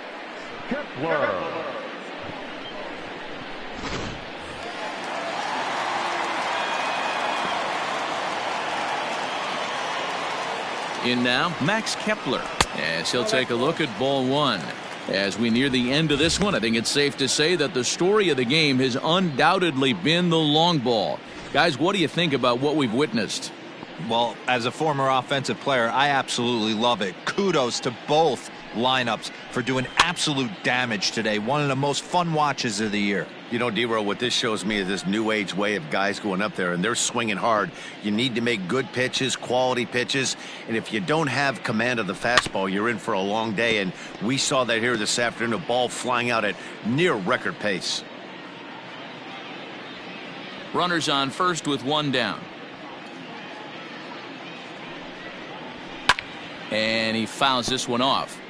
In now, Max Kepler, as he'll take a look at ball 1. As we near the end of this one, I think it's safe to say that the story of the game has undoubtedly been the long ball. Guys, what do you think about what we've witnessed? Well, as a former offensive player, I absolutely love it. Kudos to both lineups for doing absolute damage today. One of the most fun watches of the year. You know, D-Row, what this shows me is this new age way of guys going up there, and they're swinging hard. You need to make good pitches, quality pitches, and if you don't have command of the fastball, you're in for a long day, and we saw that here this afternoon, a ball flying out at near record pace. Runners on first with 1 down. And he fouls this one off.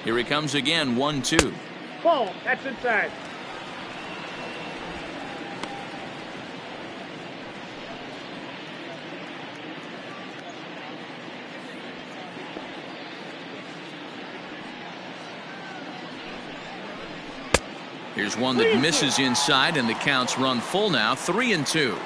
Here he comes again, 1-2. Ball. That's inside. Here's one that misses inside, and the count's run full now, 3-2.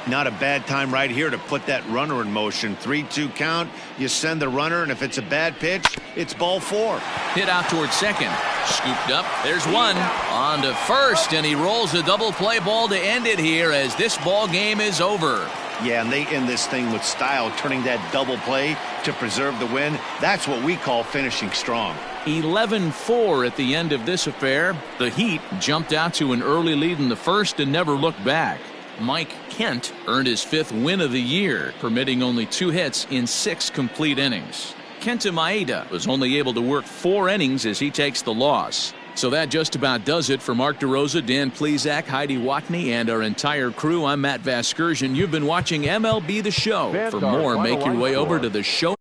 Not a bad time right here to put that runner in motion. 3-2 count. You send the runner, and if it's a bad pitch, it's ball 4. Hit out towards second. Scooped up. There's one. On to first, and he rolls a double play ball to end it here as this ball game is over. Yeah, and they end this thing with style, turning that double play to preserve the win. That's what we call finishing strong. 11-4 at the end of this affair. The Heat jumped out to an early lead in the first and never looked back. Mike Kent earned his 5th win of the year, permitting only 2 hits in 6 complete innings. Kenta Maeda was only able to work 4 innings as he takes the loss. So that just about does it for Mark DeRosa, Dan Plesac, Heidi Watney, and our entire crew. I'm Matt Vasgersian. You've been watching MLB The Show. For more, make your way over to the show